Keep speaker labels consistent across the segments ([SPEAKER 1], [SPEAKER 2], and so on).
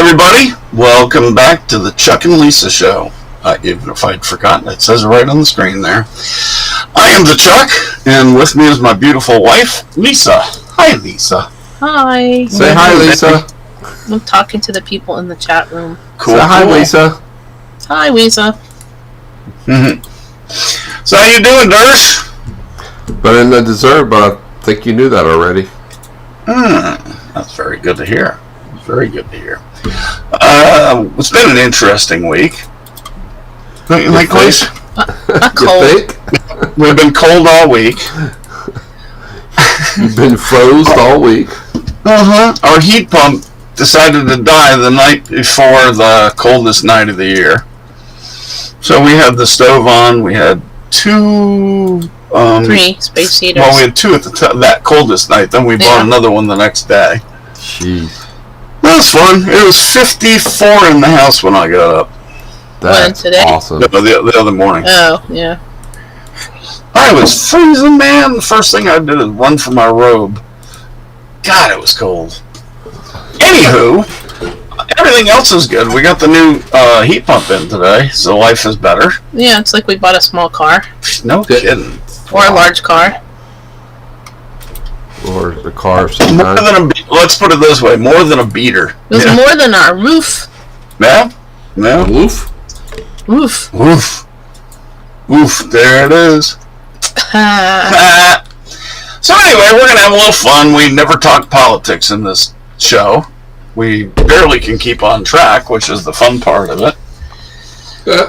[SPEAKER 1] everybody. Welcome back to the Chuck and Lisa Show. Even if I'd forgotten, it says it right on the screen there. I am the Chuck, and with me is my beautiful wife, Lisa. Hi, Lisa.
[SPEAKER 2] Hi.
[SPEAKER 3] Say hi, Lisa.
[SPEAKER 2] I'm talking to the people in the chat room.
[SPEAKER 1] Cool.
[SPEAKER 3] Say hi, Lisa.
[SPEAKER 2] Hi, Lisa.
[SPEAKER 1] So how you doing, Dersh?
[SPEAKER 3] But in the dessert, but I think you knew that already.
[SPEAKER 1] That's very good to hear. Very good to hear. It's been an interesting week. Don't you think, Lisa?
[SPEAKER 2] A cold.
[SPEAKER 3] You think?
[SPEAKER 1] We've been cold all week.
[SPEAKER 3] You've been froze all week.
[SPEAKER 1] Our heat pump decided to die the night before the coldest night of the year. So we had the stove on. We had two...
[SPEAKER 2] 3 space heaters.
[SPEAKER 1] Well, we had two at that coldest night. Then we bought another one the next day.
[SPEAKER 3] Jeez.
[SPEAKER 1] That was fun. It was 54 in the house when I got up.
[SPEAKER 3] That's
[SPEAKER 2] today?
[SPEAKER 3] awesome.
[SPEAKER 1] No, the other morning.
[SPEAKER 2] Oh, yeah.
[SPEAKER 1] I was freezing, man. The first thing I did is run for my robe. God, it was cold. Anywho, everything else is good. We got the new heat pump in today, so life is better.
[SPEAKER 2] Yeah, it's like we bought a small car.
[SPEAKER 1] No kidding.
[SPEAKER 2] Or a large car.
[SPEAKER 3] Or the car
[SPEAKER 1] More
[SPEAKER 3] sometimes.
[SPEAKER 1] than let's put it this way, more than a beater.
[SPEAKER 2] It was more than our roof.
[SPEAKER 1] Yeah? Yeah?
[SPEAKER 3] Woof.
[SPEAKER 2] Roof.
[SPEAKER 1] Woof. Woof. There it is. So anyway, we're going to have a little fun. We never talk politics in this show. We barely can keep on track, which is the fun part of it.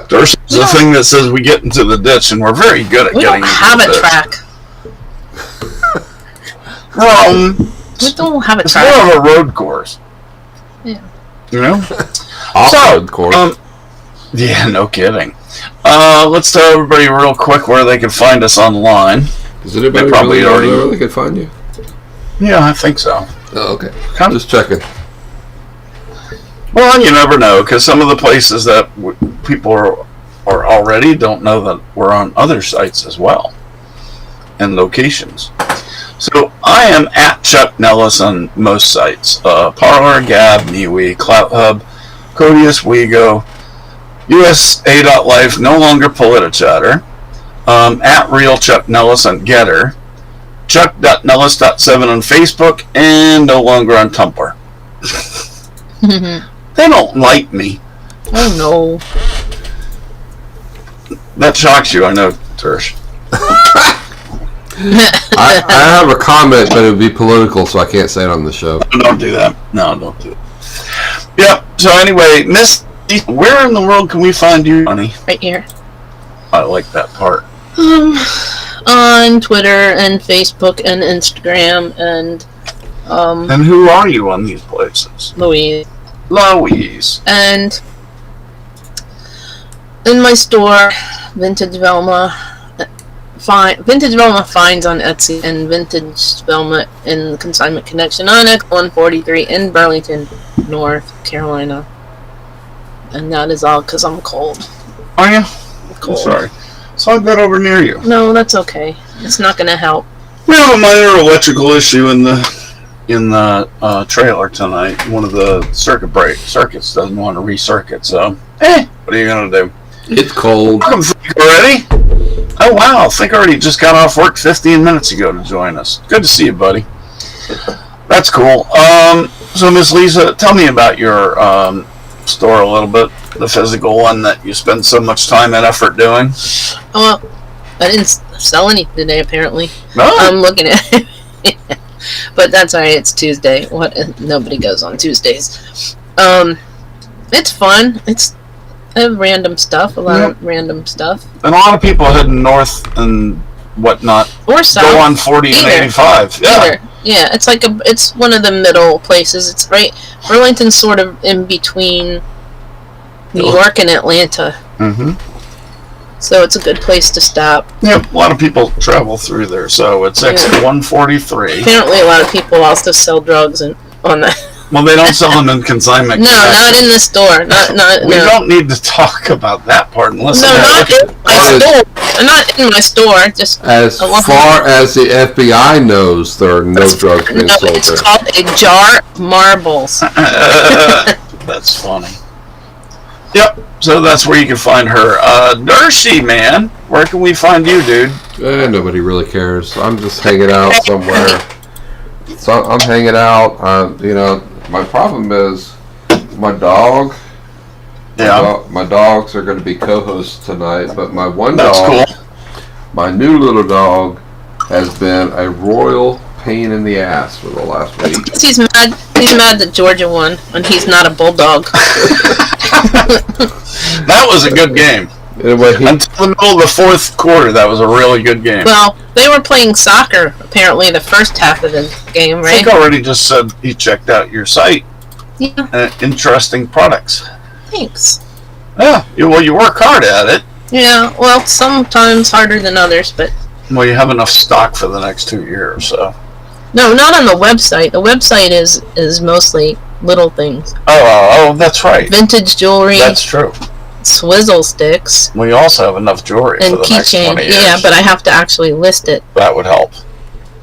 [SPEAKER 1] There's the thing that says we get into the ditch, and we're very good at
[SPEAKER 2] We
[SPEAKER 1] getting
[SPEAKER 2] don't
[SPEAKER 1] into
[SPEAKER 2] have
[SPEAKER 1] the
[SPEAKER 2] a
[SPEAKER 1] ditch.
[SPEAKER 2] track. We don't have a
[SPEAKER 1] It's
[SPEAKER 2] track.
[SPEAKER 1] more of a road course.
[SPEAKER 2] Yeah.
[SPEAKER 1] You know?
[SPEAKER 3] Off-road course.
[SPEAKER 1] Yeah, no kidding. Let's tell everybody real quick where they can find us online.
[SPEAKER 3] Does anybody
[SPEAKER 1] probably
[SPEAKER 3] really
[SPEAKER 1] already-
[SPEAKER 3] know where they can find you?
[SPEAKER 1] Yeah, I think so.
[SPEAKER 3] Oh, okay.
[SPEAKER 1] Come-
[SPEAKER 3] Just checking.
[SPEAKER 1] Well, you never know, because some of the places that people are already don't know that we're on other sites as well, and locations. So I am at Chuck Nellis on most sites. Parler, Gab, MeWe, CloutHub, Codius, Wego, USA.life, no longer Politichatter, at Real Chuck Nellis on Getter, Chuck.Nellis.7 on Facebook, and no longer on Tumblr. They don't like me.
[SPEAKER 2] Oh, no.
[SPEAKER 1] That shocks you, I know, Tersh.
[SPEAKER 3] I have a comment, but it would be political, so I can't say it on the show.
[SPEAKER 1] Don't do that. No, don't do it. Yep. So anyway, Miss, where in the world can we find you, honey?
[SPEAKER 2] Right here.
[SPEAKER 1] I like that part.
[SPEAKER 2] On Twitter and Facebook and Instagram and
[SPEAKER 1] And who are you on these places?
[SPEAKER 2] Louise.
[SPEAKER 1] Louise.
[SPEAKER 2] And in my store, Vintage Velma finds on Etsy, and Vintage Velma in Consignment Connection on X143 in Burlington, North Carolina. And that is all because I'm cold.
[SPEAKER 1] Are you?
[SPEAKER 2] I'm cold.
[SPEAKER 1] Sorry. So I've got over near you.
[SPEAKER 2] No, that's okay. It's not going to help.
[SPEAKER 1] We have a minor electrical issue in the trailer tonight. One of the circuits doesn't want to recircuit, so what are you gonna do?
[SPEAKER 3] It's cold.
[SPEAKER 1] Welcome, Think already? Oh wow, Think already just got off work 15 minutes ago to join us. Good to see you, buddy. That's cool. So Miss Lisa, tell me about your store a little bit, the physical one that you spend so much time and effort doing.
[SPEAKER 2] Oh, well, I didn't sell anything today, apparently.
[SPEAKER 1] No.
[SPEAKER 2] I'm looking at it. But that's alright, it's Tuesday. Nobody goes on Tuesdays. It's fun. It's random stuff, a lot of random stuff.
[SPEAKER 1] And a lot of people heading north and whatnot
[SPEAKER 2] Or south.
[SPEAKER 1] go on 40 and 85. Yeah.
[SPEAKER 2] Either. Yeah, it's one of the middle places. It's right, Burlington's sort of in between New York and Atlanta.
[SPEAKER 1] Mm-hmm.
[SPEAKER 2] So it's a good place to stop.
[SPEAKER 1] Yep, a lot of people travel through there, so it's exit 143.
[SPEAKER 2] Apparently a lot of people also sell drugs on that.
[SPEAKER 1] Well, they don't sell them in consignment.
[SPEAKER 2] No, not in the store.
[SPEAKER 1] We don't need to talk about that part unless
[SPEAKER 2] not in my store. Not in my store. Just
[SPEAKER 3] As far as the FBI knows, there are no drugs being sold
[SPEAKER 2] it's
[SPEAKER 3] there.
[SPEAKER 2] called a jar of marbles.
[SPEAKER 1] That's That's funny. Yep. So that's where you can find her. Dershi, man, where can we find you, dude?
[SPEAKER 3] Nobody really cares. I'm just hanging out somewhere. So I'm hanging out. My problem is my dog.
[SPEAKER 1] Yeah.
[SPEAKER 3] My dogs are going to be co-hosts tonight, but my one
[SPEAKER 1] That's
[SPEAKER 3] dog,
[SPEAKER 1] cool.
[SPEAKER 3] my new little dog, has been a royal pain in the ass for the last week.
[SPEAKER 2] He's mad. He's mad that Georgia won, and he's not a bulldog.
[SPEAKER 1] That was a good game.
[SPEAKER 3] Anyway,
[SPEAKER 1] Until the middle of the fourth quarter, that was a really good game.
[SPEAKER 2] Well, they were playing soccer apparently the first half of the game,
[SPEAKER 1] I
[SPEAKER 2] right?
[SPEAKER 1] think I already just said he checked out your site.
[SPEAKER 2] Yeah.
[SPEAKER 1] Interesting products.
[SPEAKER 2] Thanks.
[SPEAKER 1] Yeah. You work hard at it.
[SPEAKER 2] Yeah. Well, sometimes harder than others, but
[SPEAKER 1] Well, you have enough stock for the next 2 years, so.
[SPEAKER 2] no, not on the website. The website is mostly little things.
[SPEAKER 1] Oh, that's right.
[SPEAKER 2] Vintage jewelry,
[SPEAKER 1] That's true.
[SPEAKER 2] swizzle sticks,
[SPEAKER 1] We also have enough jewelry
[SPEAKER 2] and
[SPEAKER 1] for the next 20
[SPEAKER 2] keychain.
[SPEAKER 1] years.
[SPEAKER 2] Yeah, but I have to actually list it.
[SPEAKER 1] That would help.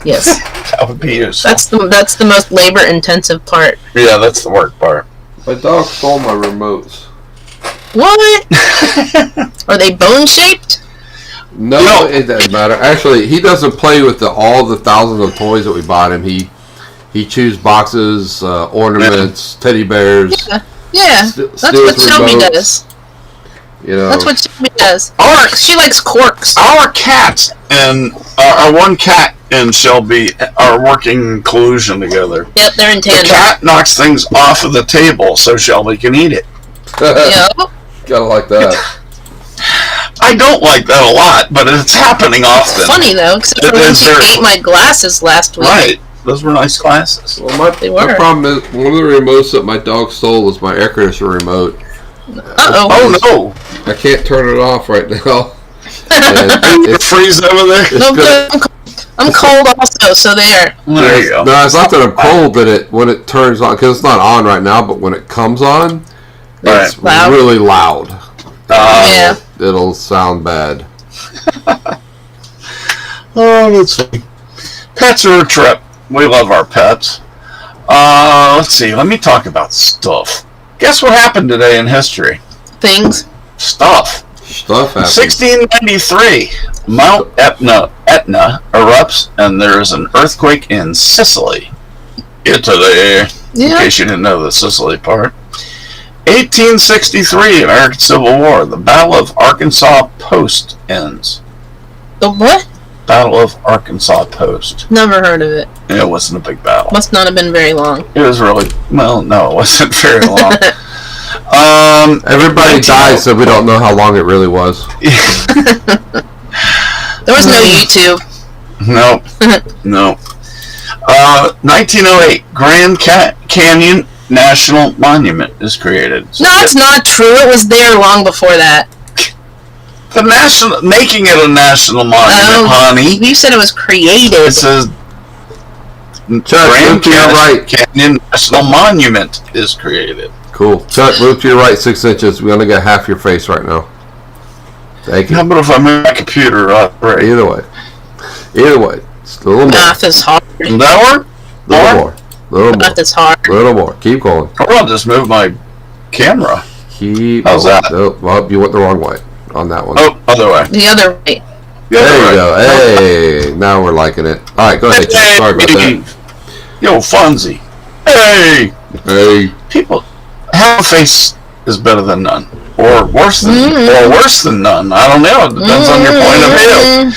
[SPEAKER 2] Yes.
[SPEAKER 1] That would be useful.
[SPEAKER 2] That's the most labor intensive part.
[SPEAKER 1] Yeah, that's the work part.
[SPEAKER 3] my dog stole my remotes.
[SPEAKER 2] What? Are they bone shaped?
[SPEAKER 3] No, it doesn't matter. Actually, he doesn't play with all the thousands of toys that we bought him. He chews boxes, ornaments, teddy bears.
[SPEAKER 2] Yeah. That's what
[SPEAKER 3] steals
[SPEAKER 2] Shelby
[SPEAKER 3] remotes.
[SPEAKER 2] does.
[SPEAKER 3] You know,
[SPEAKER 2] That's what Shelby does.
[SPEAKER 1] Our-
[SPEAKER 2] She likes corks.
[SPEAKER 1] Our cats and our one cat and Shelby are working in collusion together.
[SPEAKER 2] Yep, they're in
[SPEAKER 1] The
[SPEAKER 2] tandem.
[SPEAKER 1] cat knocks things off of the table so Shelby can eat it.
[SPEAKER 2] Yep.
[SPEAKER 3] gotta like that.
[SPEAKER 1] I don't like that a lot, but it's happening often.
[SPEAKER 2] Funny though, except for
[SPEAKER 1] It
[SPEAKER 2] when
[SPEAKER 1] is
[SPEAKER 2] she
[SPEAKER 1] very
[SPEAKER 2] ate my glasses last week.
[SPEAKER 1] Right. Those were nice glasses.
[SPEAKER 3] Well, my
[SPEAKER 2] They were.
[SPEAKER 3] problem is one of the remotes that my dog stole was my air conditioner remote.
[SPEAKER 2] Uh-oh.
[SPEAKER 1] Oh no!
[SPEAKER 3] I can't turn it off right now. And
[SPEAKER 1] It freeze over there.
[SPEAKER 3] it's
[SPEAKER 2] No
[SPEAKER 3] gonna-
[SPEAKER 2] good. I'm cold also, so there.
[SPEAKER 1] There you go.
[SPEAKER 3] No, it's not that I'm cold, but when it turns on, because it's not on right now, but when it comes on, it's
[SPEAKER 1] Right.
[SPEAKER 2] Loud.
[SPEAKER 3] really loud.
[SPEAKER 2] Yeah.
[SPEAKER 3] It'll sound bad.
[SPEAKER 1] Oh, let's see. Pets are a trip. We love our pets. Let's see. Let me talk about stuff. Guess what happened today in history?
[SPEAKER 2] Things.
[SPEAKER 1] Stuff.
[SPEAKER 3] Stuff happens.
[SPEAKER 1] 1693. Mount Etna erupts, and there is an earthquake in Sicily. Italy. In
[SPEAKER 2] Yeah.
[SPEAKER 1] case you didn't know the Sicily part. 1863, American Civil War. The Battle of Arkansas Post ends.
[SPEAKER 2] The what?
[SPEAKER 1] Battle of Arkansas Post.
[SPEAKER 2] Never heard of it.
[SPEAKER 1] It wasn't a big battle.
[SPEAKER 2] Must not have been very long.
[SPEAKER 1] It was really, well, no, it wasn't very long.
[SPEAKER 3] Everybody
[SPEAKER 1] 19
[SPEAKER 3] dies, so we don't know how long it really was.
[SPEAKER 2] There was no YouTube.
[SPEAKER 1] Nope. Nope. 1908, Grand Canyon National Monument is created. So
[SPEAKER 2] No, it's not true. It was there long before that.
[SPEAKER 1] making it a national monument,
[SPEAKER 2] Oh.
[SPEAKER 1] honey.
[SPEAKER 2] You said it was created.
[SPEAKER 1] It says
[SPEAKER 3] Chuck,
[SPEAKER 1] Grand
[SPEAKER 3] move to your right.
[SPEAKER 1] Canyon National Monument is created.
[SPEAKER 3] Cool. Chuck, move to your right 6 inches. We only got half your face right now. Thank
[SPEAKER 1] How
[SPEAKER 3] you.
[SPEAKER 1] about if I move my computer up? Right.
[SPEAKER 3] Either way. Either way. Just a little more.
[SPEAKER 2] Math is hard.
[SPEAKER 1] Does that work?
[SPEAKER 3] Little more. Little more.
[SPEAKER 2] Math is hard.
[SPEAKER 3] Little more. Keep going.
[SPEAKER 1] Or I'll just move my camera.
[SPEAKER 3] Keep
[SPEAKER 1] How's
[SPEAKER 3] going.
[SPEAKER 1] that?
[SPEAKER 3] Oh, well, you went the wrong way on that one.
[SPEAKER 1] Oh, other way.
[SPEAKER 2] The other way.
[SPEAKER 1] The other
[SPEAKER 3] There you
[SPEAKER 1] way.
[SPEAKER 3] go. Hey, now we're liking it. All right, go ahead. Chuck. Sorry about that.
[SPEAKER 1] Yo, Fonzie. Hey!
[SPEAKER 3] Hey.
[SPEAKER 1] People, half a face is better than none. Or worse than none. I don't know. It depends on your point of view.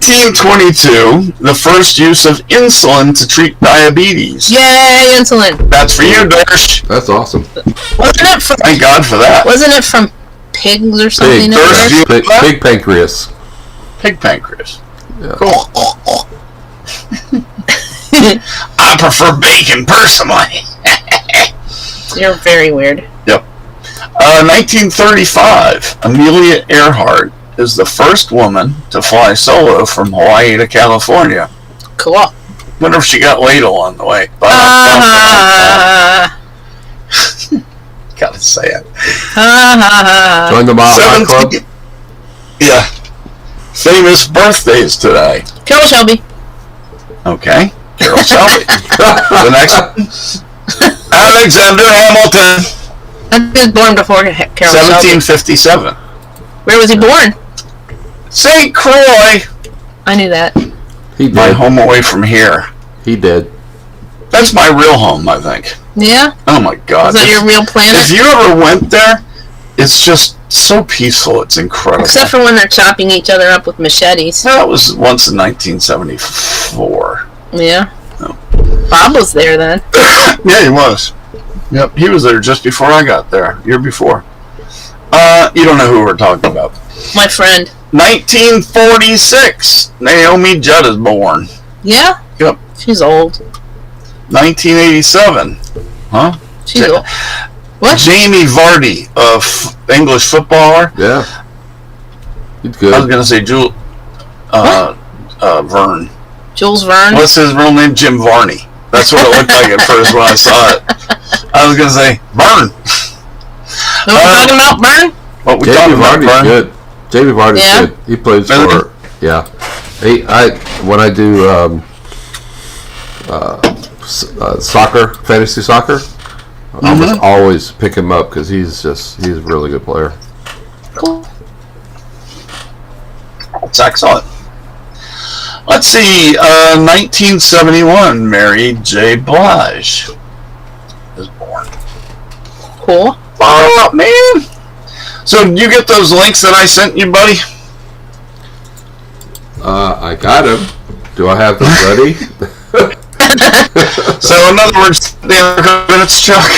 [SPEAKER 1] 1922, the first use of insulin to treat diabetes.
[SPEAKER 2] Yay, insulin.
[SPEAKER 1] That's for you, Dersh.
[SPEAKER 3] That's awesome.
[SPEAKER 2] Wasn't it from
[SPEAKER 1] Thank God for that.
[SPEAKER 2] Wasn't it from pigs or something?
[SPEAKER 3] Pig.
[SPEAKER 2] in
[SPEAKER 1] First
[SPEAKER 2] there?
[SPEAKER 1] you-
[SPEAKER 3] Pig pancreas.
[SPEAKER 1] Pig pancreas.
[SPEAKER 3] Yeah.
[SPEAKER 1] Cool. I prefer bacon personally.
[SPEAKER 2] You're very weird.
[SPEAKER 1] 1935, Amelia Earhart is the first woman to fly solo from Hawaii to California.
[SPEAKER 2] Cool.
[SPEAKER 1] Wonder if she got laid along the way. Gotta say it.
[SPEAKER 3] Join the Mile High Club.
[SPEAKER 1] 17 Yeah. Famous birthdays today.
[SPEAKER 2] Carol Shelby.
[SPEAKER 1] Okay. Carroll Shelby. The next one, Alexander Hamilton,
[SPEAKER 2] I think he was born before Carroll Shelby.
[SPEAKER 1] 1757.
[SPEAKER 2] Where was he born?
[SPEAKER 1] St. Croix.
[SPEAKER 2] I knew that.
[SPEAKER 3] He
[SPEAKER 1] My
[SPEAKER 3] did.
[SPEAKER 1] home away from here.
[SPEAKER 3] He did.
[SPEAKER 1] That's my real home, I think.
[SPEAKER 2] Yeah?
[SPEAKER 1] Oh my God.
[SPEAKER 2] Is that your real planet?
[SPEAKER 1] If you ever went there, it's just so peaceful. It's incredible.
[SPEAKER 2] Except for when they're chopping each other up with machetes.
[SPEAKER 1] That was once in 1974.
[SPEAKER 2] Yeah.
[SPEAKER 1] No.
[SPEAKER 2] Bob was there then.
[SPEAKER 1] Yeah, he was. Yep, he was there just before I got there. Year before. You don't know who we're talking about.
[SPEAKER 2] My friend.
[SPEAKER 1] 1946. Naomi Judd is born.
[SPEAKER 2] Yeah?
[SPEAKER 1] Yep.
[SPEAKER 2] She's old.
[SPEAKER 1] 1987. Huh?
[SPEAKER 2] She's old. What?
[SPEAKER 1] Jamie Vardy, English footballer.
[SPEAKER 3] Yeah. He's
[SPEAKER 1] I was
[SPEAKER 3] good.
[SPEAKER 1] gonna say Vern.
[SPEAKER 2] Jules Verne?
[SPEAKER 1] What's his real name? Jim Varney. That's what it looked like at first when I saw it. I was gonna say Vern.
[SPEAKER 2] No, we're talking about Verne?
[SPEAKER 1] What we
[SPEAKER 3] Jamie
[SPEAKER 1] talking about,
[SPEAKER 3] Vardy's
[SPEAKER 1] Vern?
[SPEAKER 3] good. Jamie Vardy's
[SPEAKER 2] Yeah?
[SPEAKER 3] good. He plays
[SPEAKER 1] Really?
[SPEAKER 3] for. Yeah. When I do soccer, fantasy soccer, I must always pick him up because he's a really good player.
[SPEAKER 2] Cool.
[SPEAKER 1] It's excellent. Let's see. 1971. Mary J. Blige is born.
[SPEAKER 2] Cool.
[SPEAKER 1] Far out, man. So, did you get those links that I sent you, buddy?
[SPEAKER 3] I got him. Do I have them ready?
[SPEAKER 1] So, in other words, the minutes, Chuck.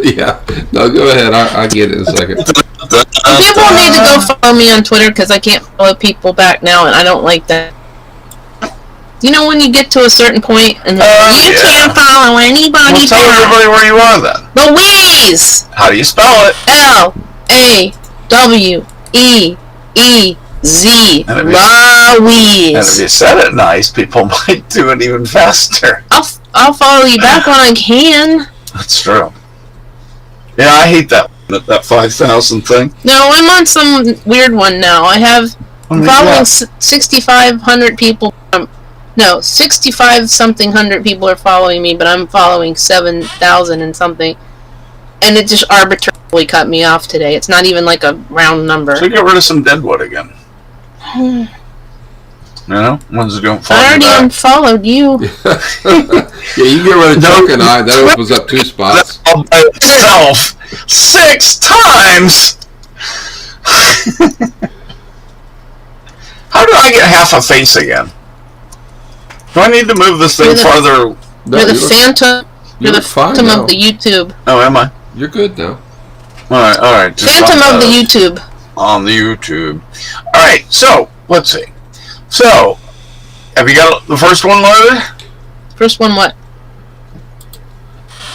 [SPEAKER 3] Yeah. No, go ahead. I get it in a second.
[SPEAKER 2] People need to go follow me on Twitter because I can't follow people back now, and I don't like that. You know when you get to a certain point and you can't follow anybody
[SPEAKER 1] Well, tell
[SPEAKER 2] back.
[SPEAKER 1] everybody where you are then.
[SPEAKER 2] Louise!
[SPEAKER 1] How do you spell it?
[SPEAKER 2] L-A-W-E-E-Z.
[SPEAKER 1] And if you
[SPEAKER 2] Louise.
[SPEAKER 1] said it nice, people might do it even faster.
[SPEAKER 2] I'll follow you back when I can.
[SPEAKER 1] That's true. Yeah, I hate that 5,000 thing.
[SPEAKER 2] No, I'm on some weird one now. I'm following 6,500 people. No, 65 something hundred people are following me, but I'm following 7,000 and something. And it just arbitrarily cut me off today. It's not even like a round number.
[SPEAKER 1] So get rid of some Deadwood again. You know, ones that don't follow
[SPEAKER 2] I already
[SPEAKER 1] you back.
[SPEAKER 2] unfollowed you.
[SPEAKER 3] Yeah, you get rid of Chuck and I. That opens up 2 spots.
[SPEAKER 1] All by itself 6 times. How do I get half a face again? Do I need to move this thing
[SPEAKER 2] You're the-
[SPEAKER 1] farther?
[SPEAKER 3] No,
[SPEAKER 2] You're the
[SPEAKER 3] you look-
[SPEAKER 2] phantom. You're the
[SPEAKER 3] look fine
[SPEAKER 2] phantom
[SPEAKER 3] now.
[SPEAKER 2] of the YouTube.
[SPEAKER 1] Oh, am I?
[SPEAKER 3] You're good now.
[SPEAKER 1] All right. Just
[SPEAKER 2] Phantom
[SPEAKER 1] on
[SPEAKER 2] of the YouTube.
[SPEAKER 1] On the YouTube. All right. So let's see. So, have you got the first one loaded?
[SPEAKER 2] First one, what?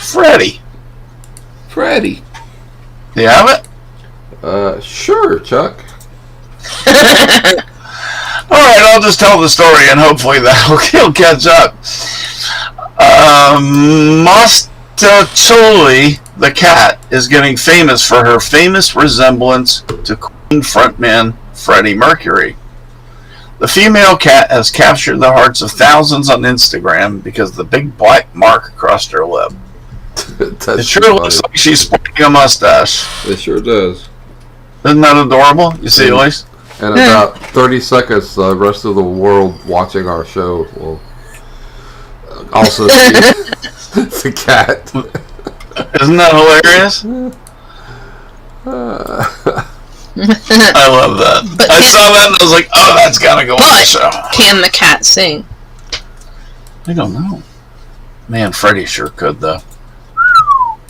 [SPEAKER 1] Freddie.
[SPEAKER 3] Freddie.
[SPEAKER 1] You have it?
[SPEAKER 3] Sure, Chuck.
[SPEAKER 1] All right, I'll just tell the story, and hopefully he'll catch up. Mostaccioli, the cat, is getting famous for her famous resemblance to Queen frontman Freddie Mercury. The female cat has captured the hearts of thousands on Instagram because of the big black mark across her lip.
[SPEAKER 3] That's
[SPEAKER 1] It sure
[SPEAKER 3] funny.
[SPEAKER 1] looks like she's sporting a mustache.
[SPEAKER 3] It sure does.
[SPEAKER 1] Isn't that adorable? You see, Elise?
[SPEAKER 3] And about 30 seconds, the rest of the world watching our show will also see the cat.
[SPEAKER 1] Isn't that hilarious? I love that.
[SPEAKER 2] But
[SPEAKER 1] I saw that and I was like, oh, that's gotta go on the show.
[SPEAKER 2] Can the cat sing?
[SPEAKER 1] I don't know. Man, Freddie sure could, though.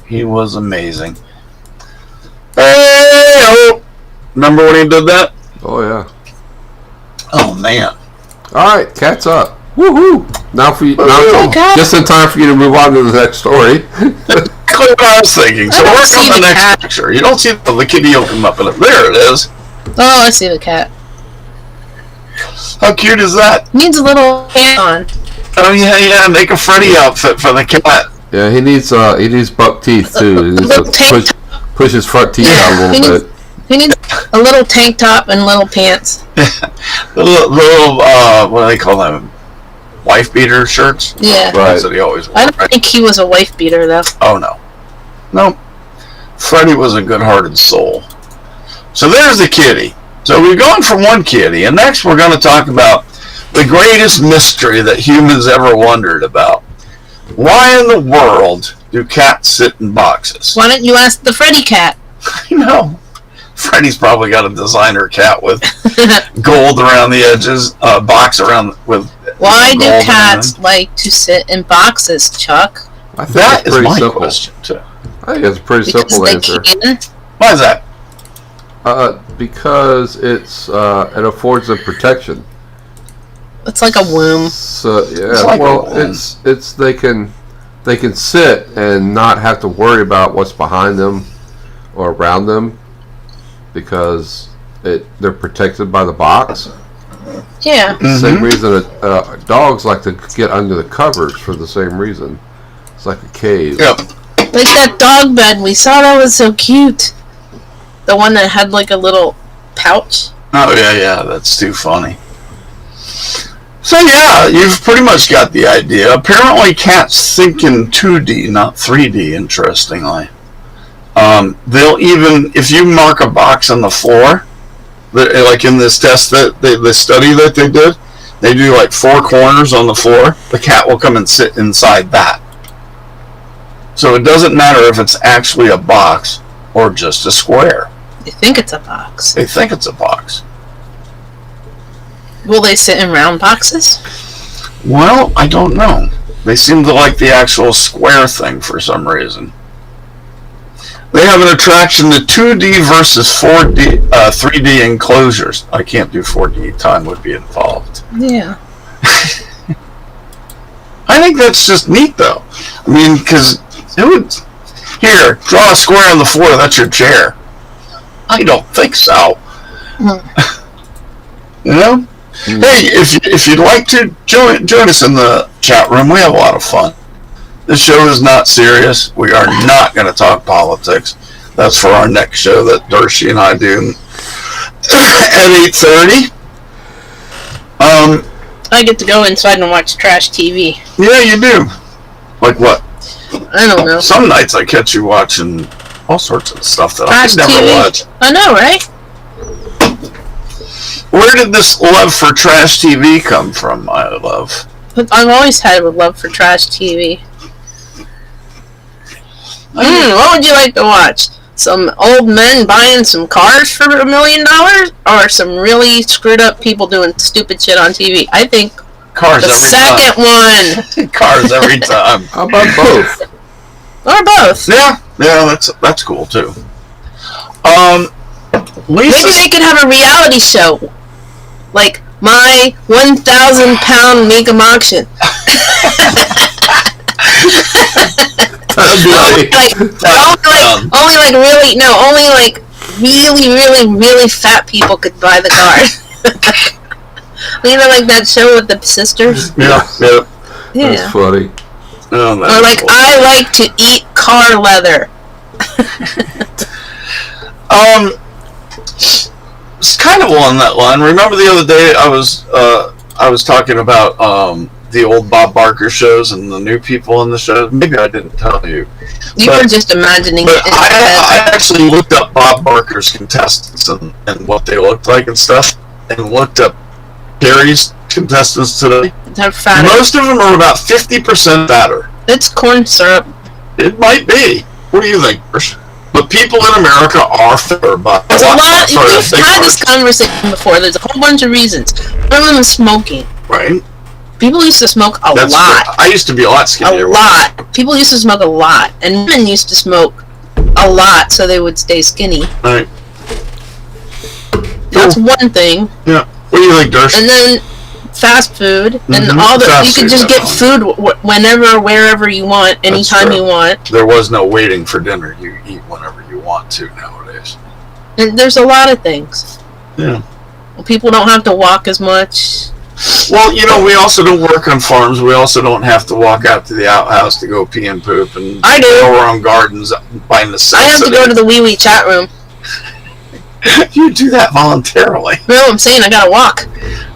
[SPEAKER 1] He was amazing. Hey, remember when he did that?
[SPEAKER 3] Oh, yeah.
[SPEAKER 1] Oh, man.
[SPEAKER 3] All right, cat's up. Woohoo! Now for you,
[SPEAKER 1] Woohoo.
[SPEAKER 3] just in time for you to move on to the next story.
[SPEAKER 1] Exactly what I was thinking. So
[SPEAKER 2] I don't
[SPEAKER 1] work
[SPEAKER 2] see
[SPEAKER 1] on the
[SPEAKER 2] the
[SPEAKER 1] next
[SPEAKER 2] cat.
[SPEAKER 1] picture. You don't see the kitty open up in it. There it is.
[SPEAKER 2] Oh, I see the cat.
[SPEAKER 1] How cute is that?
[SPEAKER 2] Needs a little hand on.
[SPEAKER 1] Oh, yeah. Make a Freddy outfit for the cat.
[SPEAKER 3] Yeah, he needs buck teeth too. He needs
[SPEAKER 2] Little
[SPEAKER 3] to
[SPEAKER 2] tank
[SPEAKER 3] push his front teeth out a
[SPEAKER 2] he
[SPEAKER 3] little
[SPEAKER 2] needs,
[SPEAKER 3] bit.
[SPEAKER 2] he needs a little tank top and little pants.
[SPEAKER 1] The little what do they call them? wife beater shirts.
[SPEAKER 2] Yeah.
[SPEAKER 3] Right.
[SPEAKER 1] That's what he always wore.
[SPEAKER 2] I don't
[SPEAKER 1] Right?
[SPEAKER 2] think he was a wife beater though.
[SPEAKER 1] Oh no, no. Freddy was a good-hearted soul. So there's the kitty. So we're going from one kitty, and next we're going to talk about the greatest mystery that humans ever wondered about. Why in the world do cats sit in boxes?
[SPEAKER 2] Why don't you ask the Freddy cat?
[SPEAKER 1] I know. Freddy's probably got a designer cat with gold around the edges, box around with.
[SPEAKER 2] Why do
[SPEAKER 1] gold
[SPEAKER 2] cats like to sit in boxes, Chuck?
[SPEAKER 3] I think
[SPEAKER 1] That
[SPEAKER 3] it's
[SPEAKER 1] is
[SPEAKER 3] pretty
[SPEAKER 1] my
[SPEAKER 3] simple.
[SPEAKER 1] question too.
[SPEAKER 3] I think it's a pretty
[SPEAKER 2] Because
[SPEAKER 3] simple
[SPEAKER 2] they
[SPEAKER 3] answer.
[SPEAKER 2] can.
[SPEAKER 1] Why is that?
[SPEAKER 3] Because it affords them protection.
[SPEAKER 2] It's like a womb.
[SPEAKER 3] So yeah,
[SPEAKER 1] It's like
[SPEAKER 3] well,
[SPEAKER 1] a womb.
[SPEAKER 3] it's they can sit and not have to worry about what's behind them or around them because they're protected by the box.
[SPEAKER 2] Yeah.
[SPEAKER 3] Same reason that dogs like to get under the covers for the same reason. It's like a cave.
[SPEAKER 1] Yep.
[SPEAKER 2] Like that dog bed we saw, that was so cute. The one that had like a little pouch.
[SPEAKER 1] Oh yeah, that's too funny. So yeah, you've pretty much got the idea. Apparently cats think in 2D, not 3D, interestingly. They'll even, if you mark a box on the floor, like in this test, the study that they did, they do like 4 corners on the floor, the cat will come and sit inside that. So it doesn't matter if it's actually a box or just a square.
[SPEAKER 2] They think it's a box.
[SPEAKER 1] They think it's a box.
[SPEAKER 2] Will they sit in round boxes?
[SPEAKER 1] Well, I don't know. They seem to like the actual square thing for some reason. They have an attraction to 2D versus 3D enclosures. I can't do 4D. Time would be involved.
[SPEAKER 2] Yeah.
[SPEAKER 1] I think that's just neat, though. I mean, because it would... Here, draw a square on the floor. That's your chair. I don't think so. You know? Hey, if you'd like to join us in the chat room, we have a lot of fun. This show is not serious. We are not going to talk politics. That's for our next show that Dershie and I do at 8:30.
[SPEAKER 2] I get to go inside and watch trash TV.
[SPEAKER 1] Yeah, you do. Like what?
[SPEAKER 2] I don't know.
[SPEAKER 1] Some nights I catch you watching all sorts of stuff that
[SPEAKER 2] Trash
[SPEAKER 1] I could never
[SPEAKER 2] TV.
[SPEAKER 1] watch.
[SPEAKER 2] I know, right?
[SPEAKER 1] Where did this love for trash TV come from, my love?
[SPEAKER 2] But I've always had a love for trash TV. What would you like to watch? Some old men buying some cars for $1 million, or some really screwed up people doing stupid shit on TV? I think
[SPEAKER 1] Cars
[SPEAKER 2] the
[SPEAKER 1] every
[SPEAKER 2] second one,
[SPEAKER 1] time. Cars every time.
[SPEAKER 3] How about both?
[SPEAKER 2] or both.
[SPEAKER 1] Yeah, that's cool too.
[SPEAKER 2] Maybe
[SPEAKER 1] Lisa,
[SPEAKER 2] they could have a reality show, like my 1,000-pound Mega auction. Only like really fat people could buy the car. You know, like that show with the sisters.
[SPEAKER 1] yeah.
[SPEAKER 3] That's funny.
[SPEAKER 1] Oh,
[SPEAKER 2] Or like,
[SPEAKER 1] cool.
[SPEAKER 2] I like to eat car leather.
[SPEAKER 1] It's kind of along that line. Remember the other day I was talking about the old Bob Barker shows and the new people in the shows. Maybe I didn't tell you.
[SPEAKER 2] You were just imagining
[SPEAKER 1] But
[SPEAKER 2] it in your head.
[SPEAKER 1] I actually looked up Bob Barker's contestants and what they looked like and stuff, and looked up Gary's contestants today.
[SPEAKER 2] They're fatter.
[SPEAKER 1] Most of them are about 50% fatter.
[SPEAKER 2] It's corn syrup.
[SPEAKER 1] It might be. What do you think, Trish? But people in America are fatter. But
[SPEAKER 2] There's a lot. We've had this conversation before. There's a whole bunch of reasons. One of them is smoking.
[SPEAKER 1] Right?
[SPEAKER 2] People used to smoke a
[SPEAKER 1] That's
[SPEAKER 2] lot.
[SPEAKER 1] I used to be a lot skinnier.
[SPEAKER 2] A lot. People used to smoke a lot. And women used to smoke a lot so they would stay skinny.
[SPEAKER 1] Right.
[SPEAKER 2] That's one thing.
[SPEAKER 1] Yeah. What do you think, Darcy?
[SPEAKER 2] And then fast food. And
[SPEAKER 1] Mhm.
[SPEAKER 2] all the
[SPEAKER 1] Fast
[SPEAKER 2] you could
[SPEAKER 1] food,
[SPEAKER 2] just get
[SPEAKER 1] definitely.
[SPEAKER 2] food whenever, wherever you want, anytime
[SPEAKER 1] true.
[SPEAKER 2] you want.
[SPEAKER 1] There was no waiting for dinner. You eat whenever you want to nowadays.
[SPEAKER 2] And there's a lot of things.
[SPEAKER 1] Yeah.
[SPEAKER 2] People don't have to walk as much.
[SPEAKER 1] Well, you know, we also don't work on farms. We also don't have to walk out to the outhouse to go pee and poop and
[SPEAKER 2] I do.
[SPEAKER 1] go around gardens by necessity.
[SPEAKER 2] I have to go to the wee wee chat room.
[SPEAKER 1] You do that voluntarily.
[SPEAKER 2] No, I'm saying I gotta walk.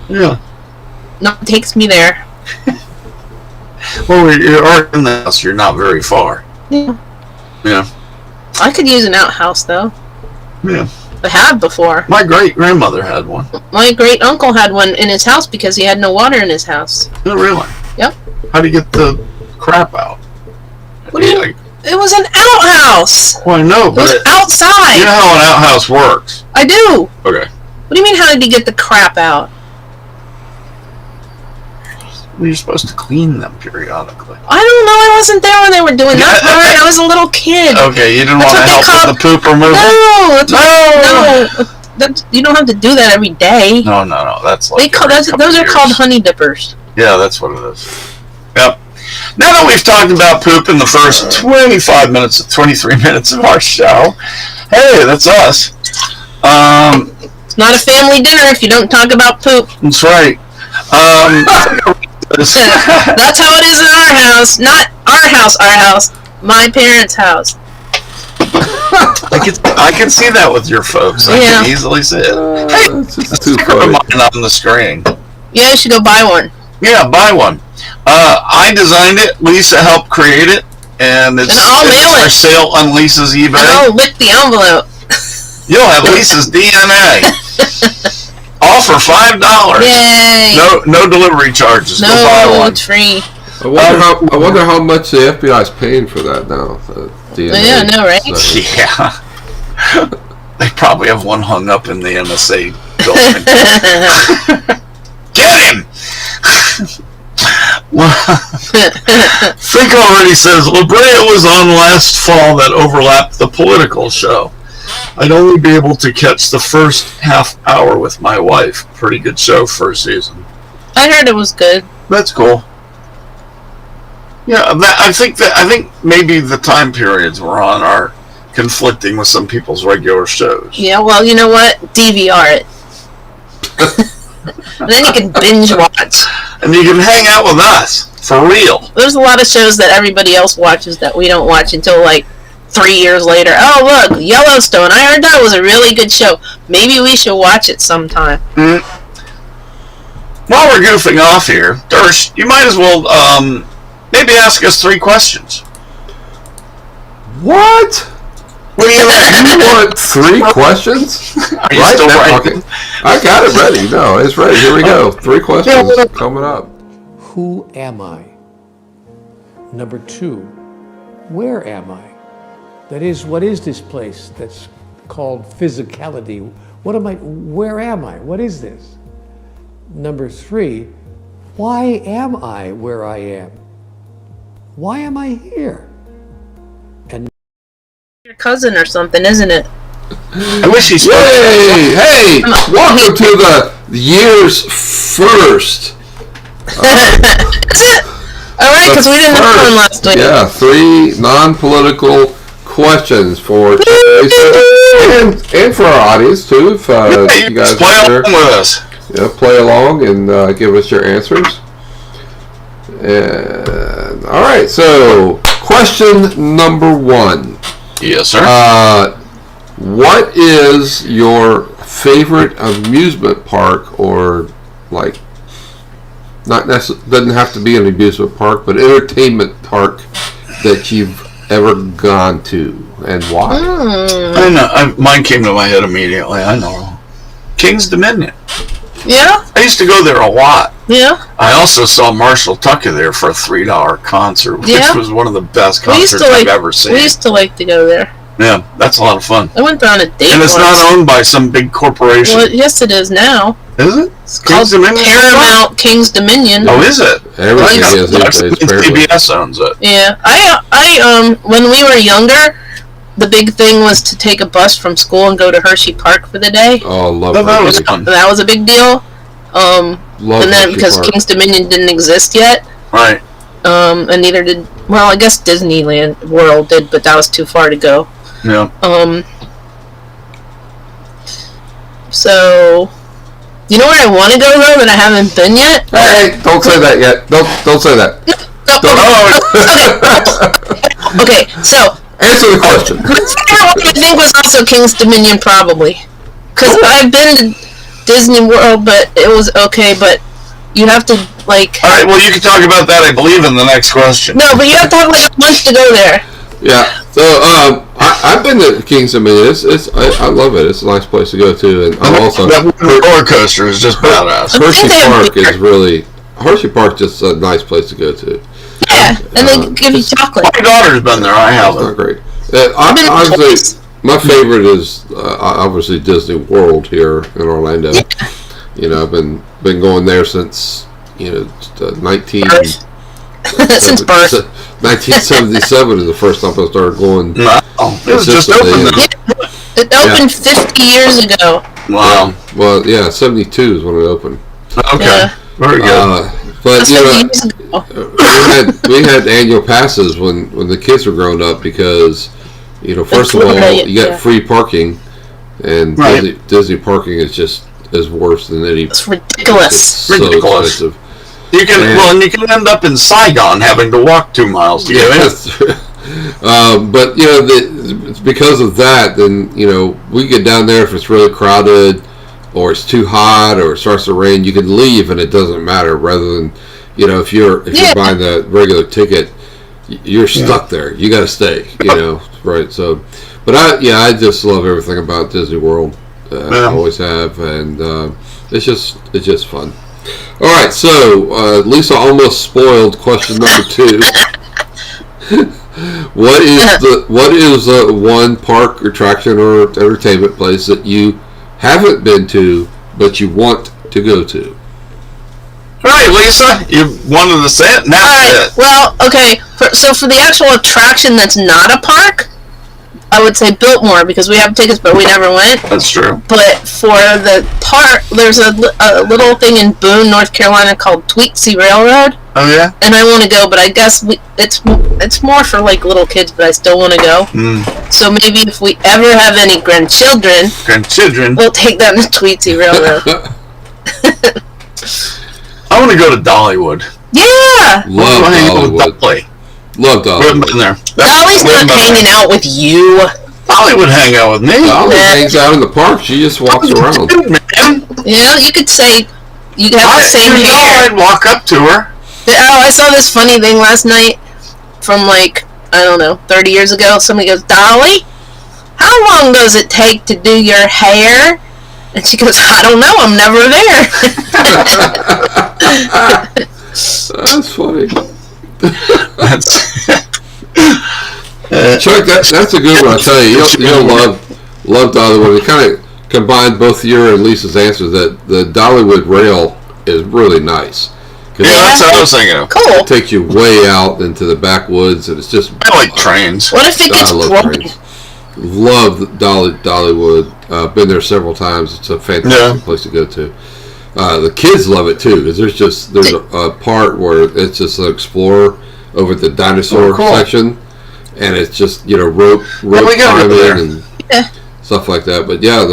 [SPEAKER 1] Yeah.
[SPEAKER 2] No one takes me there.
[SPEAKER 1] Well, you're already in the house. You're not very far.
[SPEAKER 2] Yeah.
[SPEAKER 1] Yeah.
[SPEAKER 2] I could use an outhouse though.
[SPEAKER 1] Yeah.
[SPEAKER 2] I have before.
[SPEAKER 1] My great grandmother had one.
[SPEAKER 2] My great uncle had one in his house because he had no water in his house.
[SPEAKER 1] Oh, really?
[SPEAKER 2] Yep.
[SPEAKER 1] How do you get the crap out?
[SPEAKER 2] What do you? It was an outhouse.
[SPEAKER 1] Well, I know,
[SPEAKER 2] It was
[SPEAKER 1] but
[SPEAKER 2] outside.
[SPEAKER 1] you know how an outhouse works.
[SPEAKER 2] I do.
[SPEAKER 1] Okay.
[SPEAKER 2] What do you mean? How did he get the crap out?
[SPEAKER 1] Well, you're supposed to clean them periodically.
[SPEAKER 2] I don't know. I wasn't there when they were doing that part. I was a little kid.
[SPEAKER 1] Okay, you didn't
[SPEAKER 2] That's
[SPEAKER 1] want to
[SPEAKER 2] what they
[SPEAKER 1] help with the poop removal?
[SPEAKER 2] No. You don't have to do that every day.
[SPEAKER 1] No. That's like
[SPEAKER 2] Those are called honey dippers.
[SPEAKER 1] Yeah, that's what it is. Yep. Now that we've talked about poop in the first 23 minutes of our show, hey, that's us.
[SPEAKER 2] It's not a family dinner if you don't talk about poop.
[SPEAKER 1] That's right.
[SPEAKER 2] That's how it is in our house. Not our house. My parents' house.
[SPEAKER 1] I can see that with your folks. I can easily see it. Hey,
[SPEAKER 3] It's just too
[SPEAKER 1] sticker of
[SPEAKER 3] funny.
[SPEAKER 1] mine on the screen.
[SPEAKER 2] Yeah, you should go buy one.
[SPEAKER 1] Yeah, buy one. I designed it. Lisa helped create it, and it's
[SPEAKER 2] I'll mail
[SPEAKER 1] for
[SPEAKER 2] it.
[SPEAKER 1] sale on Lisa's eBay.
[SPEAKER 2] And I'll lick the envelope.
[SPEAKER 1] You'll have Lisa's DNA. All for $5.
[SPEAKER 2] Yay!
[SPEAKER 1] No delivery charges. Go buy
[SPEAKER 2] No,
[SPEAKER 1] one.
[SPEAKER 2] it's free.
[SPEAKER 3] I wonder how much the FBI is paying for that now. The DNA.
[SPEAKER 2] Yeah, I know, right?
[SPEAKER 1] Yeah. They probably have one hung up in the NSA building. Get him! Think already says, La Brea was on last fall that overlapped the political show. I'd only be able to catch the first half hour with my wife. Pretty good show first season.
[SPEAKER 2] I heard it was good.
[SPEAKER 1] That's cool. Yeah, I think maybe the time periods we're on are conflicting with some people's regular shows.
[SPEAKER 2] Yeah, well, you know what? DVR it. And then you can binge watch.
[SPEAKER 1] And you can hang out with us, for real.
[SPEAKER 2] There's a lot of shows that everybody else watches that we don't watch until like 3 years later. Oh, look, Yellowstone. I heard that was a really good show. Maybe we should watch it sometime.
[SPEAKER 1] Mm. While we're goofing off here, Dersh, you might as well maybe ask us 3 questions.
[SPEAKER 3] What?
[SPEAKER 1] What do you
[SPEAKER 3] You want 3 questions?
[SPEAKER 1] Are you still
[SPEAKER 3] now?
[SPEAKER 1] writing?
[SPEAKER 3] Okay. I got it ready. No, it's ready. Here we go. 3 questions coming up.
[SPEAKER 4] Who am I? Number 2, where am I? That is, what is this place that's called physicality? Where am I? What is this? Number 3, why am I where I am? Why am I here?
[SPEAKER 2] Your cousin or something, isn't it?
[SPEAKER 1] I wish he spoke.
[SPEAKER 3] Yay! Hey, welcome to the year's first.
[SPEAKER 2] Is it? Alright, because we didn't have one last week.
[SPEAKER 3] Yeah, 3 non-political questions for and for our audience too. If you guys
[SPEAKER 1] Play
[SPEAKER 3] are there,
[SPEAKER 1] along with us.
[SPEAKER 3] yeah, play along and give us your answers. And all right, so question number 1.
[SPEAKER 1] Yes, sir.
[SPEAKER 3] What is your favorite amusement park, or like, not necessarily, doesn't have to be an amusement park, but entertainment park that you've ever gone to, and why?
[SPEAKER 1] I know. Mine came to my head immediately. I know. King's Dominion.
[SPEAKER 2] Yeah?
[SPEAKER 1] I used to go there a lot.
[SPEAKER 2] Yeah?
[SPEAKER 1] I also saw Marshall Tucker there for a $3 concert, which
[SPEAKER 2] Yeah?
[SPEAKER 1] was one of the best
[SPEAKER 2] We used
[SPEAKER 1] concerts
[SPEAKER 2] to
[SPEAKER 1] I've ever seen.
[SPEAKER 2] We used to like to go there.
[SPEAKER 1] Yeah, that's a lot of fun.
[SPEAKER 2] I went there on a date
[SPEAKER 1] And it's
[SPEAKER 2] once.
[SPEAKER 1] not owned by some big corporation.
[SPEAKER 2] Well, yes, it is now.
[SPEAKER 1] Is it?
[SPEAKER 2] It's called
[SPEAKER 1] Dominion?
[SPEAKER 2] Paramount King's Dominion.
[SPEAKER 1] Oh, is it?
[SPEAKER 3] Everything
[SPEAKER 1] I
[SPEAKER 3] is these days, apparently.
[SPEAKER 1] CBS owns it.
[SPEAKER 2] Yeah, when we were younger, the big thing was to take a bus from school and go to Hershey Park for the day.
[SPEAKER 3] Oh, love
[SPEAKER 1] That was
[SPEAKER 3] Hershey.
[SPEAKER 1] fun.
[SPEAKER 2] That was a big deal.
[SPEAKER 3] Love
[SPEAKER 2] And then
[SPEAKER 3] Hershey
[SPEAKER 2] because
[SPEAKER 3] Park.
[SPEAKER 2] King's Dominion didn't exist yet,
[SPEAKER 1] Right.
[SPEAKER 2] and neither did, well, I guess Disneyland World did, but that was too far to go.
[SPEAKER 1] Yeah.
[SPEAKER 2] So, you know where I want to go though that I haven't been yet?
[SPEAKER 3] Hey, don't say that yet. Don't say that.
[SPEAKER 2] Okay, so
[SPEAKER 3] Answer the question.
[SPEAKER 2] my favorite one I think was also King's Dominion, probably. Because I've been to Disney World, but it was okay, but you have to like.
[SPEAKER 1] All right, well, you can talk about that, I believe, in the next question.
[SPEAKER 2] No, but you have to have like a month to go there.
[SPEAKER 3] Yeah. So I've been to Kings Dominion. I love it. It's a nice place to go to, and I'm also
[SPEAKER 1] That roller coaster is just badass.
[SPEAKER 3] Hershey
[SPEAKER 2] they have
[SPEAKER 3] Park
[SPEAKER 2] beer.
[SPEAKER 3] is really Hershey Park. Just a nice place to go to.
[SPEAKER 2] Yeah, and they give you chocolate.
[SPEAKER 1] My daughter's been there. I
[SPEAKER 3] It's
[SPEAKER 1] haven't.
[SPEAKER 3] not great.
[SPEAKER 2] been
[SPEAKER 3] Obviously,
[SPEAKER 2] twice.
[SPEAKER 3] my favorite is obviously Disney World here in Orlando. You know, I've been going there since 19.
[SPEAKER 2] Birth. Since birth.
[SPEAKER 3] 1977 is the first time I started going.
[SPEAKER 1] No, it was just open then.
[SPEAKER 2] It opened 50 years ago.
[SPEAKER 1] Wow.
[SPEAKER 3] Well, yeah, 72 is when it opened.
[SPEAKER 1] Okay.
[SPEAKER 2] Yeah.
[SPEAKER 1] Very good.
[SPEAKER 3] But
[SPEAKER 2] That's
[SPEAKER 3] you
[SPEAKER 2] 50
[SPEAKER 3] know,
[SPEAKER 2] years ago.
[SPEAKER 3] we had annual passes when the kids were growing up because first of all
[SPEAKER 2] Florida,
[SPEAKER 3] you got
[SPEAKER 2] yeah.
[SPEAKER 3] free parking, and
[SPEAKER 1] Right.
[SPEAKER 3] Disney parking is worse than any.
[SPEAKER 2] It's ridiculous.
[SPEAKER 3] So
[SPEAKER 1] Ridiculous.
[SPEAKER 3] expensive.
[SPEAKER 1] You can and you can end up in Saigon having to walk 2 miles to get in.
[SPEAKER 3] Yes. But it's because of that. Then we get down there if it's really crowded, or it's too hot, or it starts to rain. You can leave and it doesn't matter. Rather than if you're buying the regular ticket, you're stuck there. You got to stay. Right? So, but I just love everything about Disney World. I always have, and it's just fun. All right, so Lisa almost spoiled question number 2. What is the one park, attraction, or entertainment place that you haven't been to but you want to go to?
[SPEAKER 1] All right, Lisa, you wanted to say it. Now say
[SPEAKER 2] Alright,
[SPEAKER 1] it.
[SPEAKER 2] well, okay. So for the actual attraction that's not a park, I would say Biltmore because we have tickets but we never went.
[SPEAKER 1] That's true.
[SPEAKER 2] But for the park, there's a little thing in Boone, North Carolina called Tweetsy Railroad,
[SPEAKER 1] Oh yeah.
[SPEAKER 2] and I want to go, but I guess it's more for like little kids, but I still want to go. So maybe if we ever have any grandchildren,
[SPEAKER 1] Grandchildren.
[SPEAKER 2] we'll take them to Tweetsy Railroad.
[SPEAKER 1] I want to go to Dollywood.
[SPEAKER 2] Yeah!
[SPEAKER 3] Love
[SPEAKER 1] Go hang out with
[SPEAKER 3] Dollywood.
[SPEAKER 1] Dolly.
[SPEAKER 3] Love
[SPEAKER 1] We haven't
[SPEAKER 3] Dollywood.
[SPEAKER 1] been there.
[SPEAKER 2] Dolly's
[SPEAKER 1] We haven't
[SPEAKER 2] not
[SPEAKER 1] been
[SPEAKER 2] hanging
[SPEAKER 1] there.
[SPEAKER 2] out with you.
[SPEAKER 1] Dolly would hang out with me.
[SPEAKER 3] Dolly
[SPEAKER 2] Yeah.
[SPEAKER 3] hangs out in the park. She just walks around.
[SPEAKER 1] Dude, man.
[SPEAKER 2] You could say you have the same
[SPEAKER 1] You know,
[SPEAKER 2] hair.
[SPEAKER 1] I'd walk up to her.
[SPEAKER 2] Oh, I saw this funny thing last night from like, I don't know, 30 years ago. Somebody goes, Dolly, how long does it take to do your hair? And she goes, I don't know, I'm never there.
[SPEAKER 3] That's funny.
[SPEAKER 1] That's
[SPEAKER 3] Chuck, that's a good one. I tell you, you'll love Dollywood. It kind of combined both your and Lisa's answers. That the Dollywood rail is really nice. 'Cause
[SPEAKER 1] yeah, that's what I was thinking of.
[SPEAKER 2] Cool.
[SPEAKER 3] it takes you way out into the backwoods, and it's just.
[SPEAKER 1] I like trains.
[SPEAKER 2] What if it gets
[SPEAKER 3] I love
[SPEAKER 2] broken?
[SPEAKER 3] trains. Love Dollywood. Been there several times. It's a fantastic place to go to. The kids love it too, because there's a part where it's just an explorer over at the dinosaur section, and it's just rope
[SPEAKER 1] we gotta go there.
[SPEAKER 3] climbing and
[SPEAKER 2] Yeah.
[SPEAKER 3] stuff like that. But yeah,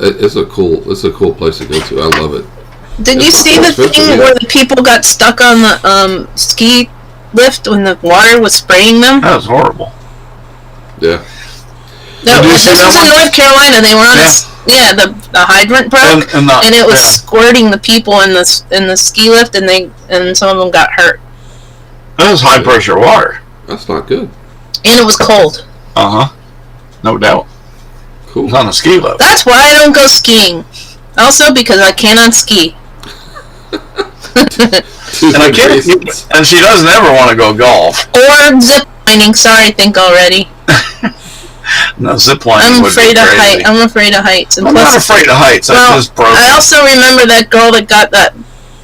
[SPEAKER 3] it's a cool place to go to. I love it.
[SPEAKER 2] Did you
[SPEAKER 3] It's
[SPEAKER 2] see
[SPEAKER 3] not
[SPEAKER 2] the
[SPEAKER 3] expensive,
[SPEAKER 2] thing
[SPEAKER 3] yeah.
[SPEAKER 2] where the people got stuck on the ski lift when the water was spraying them?
[SPEAKER 1] That was horrible.
[SPEAKER 3] Yeah.
[SPEAKER 2] No,
[SPEAKER 1] Did you
[SPEAKER 2] this
[SPEAKER 1] see
[SPEAKER 2] was
[SPEAKER 1] that
[SPEAKER 2] in
[SPEAKER 1] one?
[SPEAKER 2] North Carolina. They were on the hydrant broke, and it was squirting the people in the ski lift, and some of them got hurt.
[SPEAKER 1] That was high pressure water.
[SPEAKER 3] That's not good.
[SPEAKER 2] And it was cold.
[SPEAKER 1] No doubt.
[SPEAKER 3] Cool.
[SPEAKER 1] It's on a ski lift.
[SPEAKER 2] That's why I don't go skiing. Also, because I cannot ski.
[SPEAKER 1] And I can't. And she doesn't ever want to go golf.
[SPEAKER 2] Or zip lining. Sorry, think already.
[SPEAKER 1] No, zip lining
[SPEAKER 2] I'm
[SPEAKER 1] would
[SPEAKER 2] afraid
[SPEAKER 1] be
[SPEAKER 2] of
[SPEAKER 1] crazy.
[SPEAKER 2] height. I'm afraid of heights. And
[SPEAKER 1] I'm
[SPEAKER 2] plus,
[SPEAKER 1] not afraid of heights. I
[SPEAKER 2] well,
[SPEAKER 1] just broke
[SPEAKER 2] I also remember that girl that got that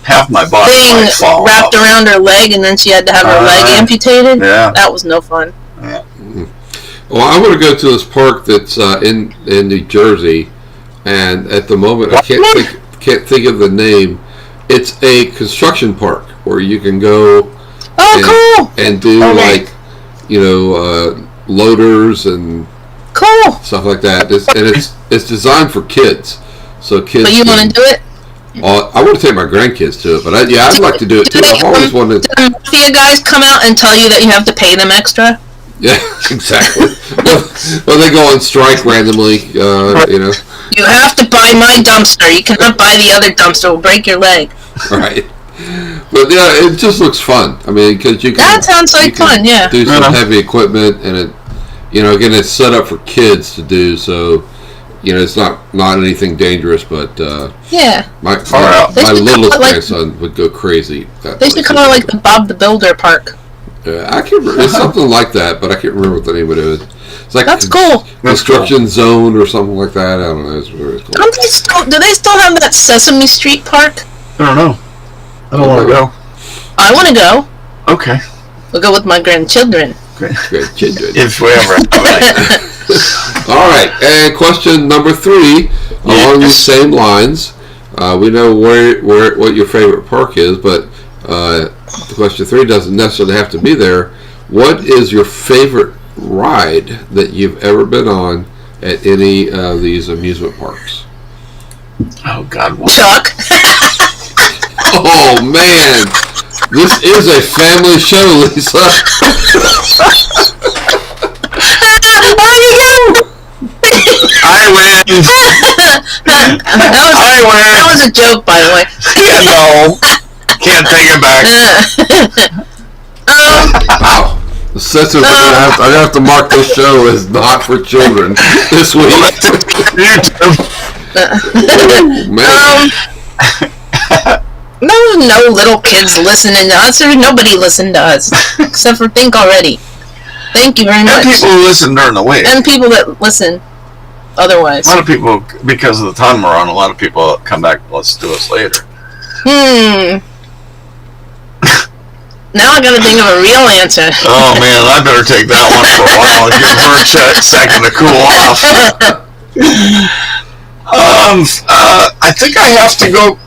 [SPEAKER 1] half my body
[SPEAKER 2] thing
[SPEAKER 1] might fall
[SPEAKER 2] wrapped
[SPEAKER 1] off.
[SPEAKER 2] around her leg, and then she had to have her leg amputated.
[SPEAKER 1] Yeah.
[SPEAKER 2] That was no fun.
[SPEAKER 3] Well, I want to go to this park that's in New Jersey, and at the moment I can't think of the name. It's a construction park where you can go
[SPEAKER 2] Oh, cool!
[SPEAKER 3] and do
[SPEAKER 2] Okay.
[SPEAKER 3] loaders and
[SPEAKER 2] Cool.
[SPEAKER 3] stuff like that. It's designed for kids, so kids.
[SPEAKER 2] But you want to do it?
[SPEAKER 3] I want to take my grandkids to it, but I'd like to do it too. I've always wanted.
[SPEAKER 2] Do the mafia guys come out and tell you that you have to pay them extra?
[SPEAKER 3] Yeah, exactly. Well, they go on strike randomly,
[SPEAKER 2] You have to buy my dumpster. You cannot buy the other dumpster. We'll break your leg.
[SPEAKER 3] Right. But yeah, it just looks fun. I mean, because you can.
[SPEAKER 2] That sounds like
[SPEAKER 3] you can
[SPEAKER 2] fun, yeah.
[SPEAKER 3] Do some
[SPEAKER 1] Yeah.
[SPEAKER 3] heavy equipment, and it, again, it's set up for kids to do. So, it's not anything dangerous. But
[SPEAKER 2] Yeah.
[SPEAKER 3] my
[SPEAKER 1] out.
[SPEAKER 2] They should
[SPEAKER 3] littlest
[SPEAKER 2] call it like-
[SPEAKER 3] grandson would go crazy.
[SPEAKER 2] They should call it like the Bob the Builder Park.
[SPEAKER 3] I can't remember. It's something like that, but I can't remember what the name of it is. It's like
[SPEAKER 2] That's cool.
[SPEAKER 3] Construction Zone or something like that. I don't know. It's very cool.
[SPEAKER 2] Do they still have that Sesame Street Park?
[SPEAKER 1] I don't know. I don't want to go.
[SPEAKER 2] I want to go.
[SPEAKER 1] Okay.
[SPEAKER 2] We'll go with my grandchildren.
[SPEAKER 3] Good, children.
[SPEAKER 1] If we ever have it.
[SPEAKER 3] All right, and question number 3, along these same lines. We know what your favorite park is, but question 3 doesn't necessarily have to be there. What is your favorite ride that you've ever been on at any of these amusement parks?
[SPEAKER 1] Oh, God. What?
[SPEAKER 2] Chuck.
[SPEAKER 3] Oh man, this is a family show, Lisa.
[SPEAKER 1] I win.
[SPEAKER 2] That was a joke, by the way.
[SPEAKER 1] Yeah, no. Can't take it back.
[SPEAKER 3] Wow. The censors are I'm gonna have to mark this show as not for children this week.
[SPEAKER 1] YouTube.
[SPEAKER 3] Man.
[SPEAKER 2] No little kids listening to us. There's nobody listening to us except for Think Already. Thank you very
[SPEAKER 1] And
[SPEAKER 2] much.
[SPEAKER 1] people who listen during the week.
[SPEAKER 2] And people that listen otherwise.
[SPEAKER 1] A lot of people, because of the time we're on, a lot of people come back and listen to us later.
[SPEAKER 2] Now I gotta think of a real answer.
[SPEAKER 1] Oh man, I better take that one for a while and give her a second to cool off. I think I have to go.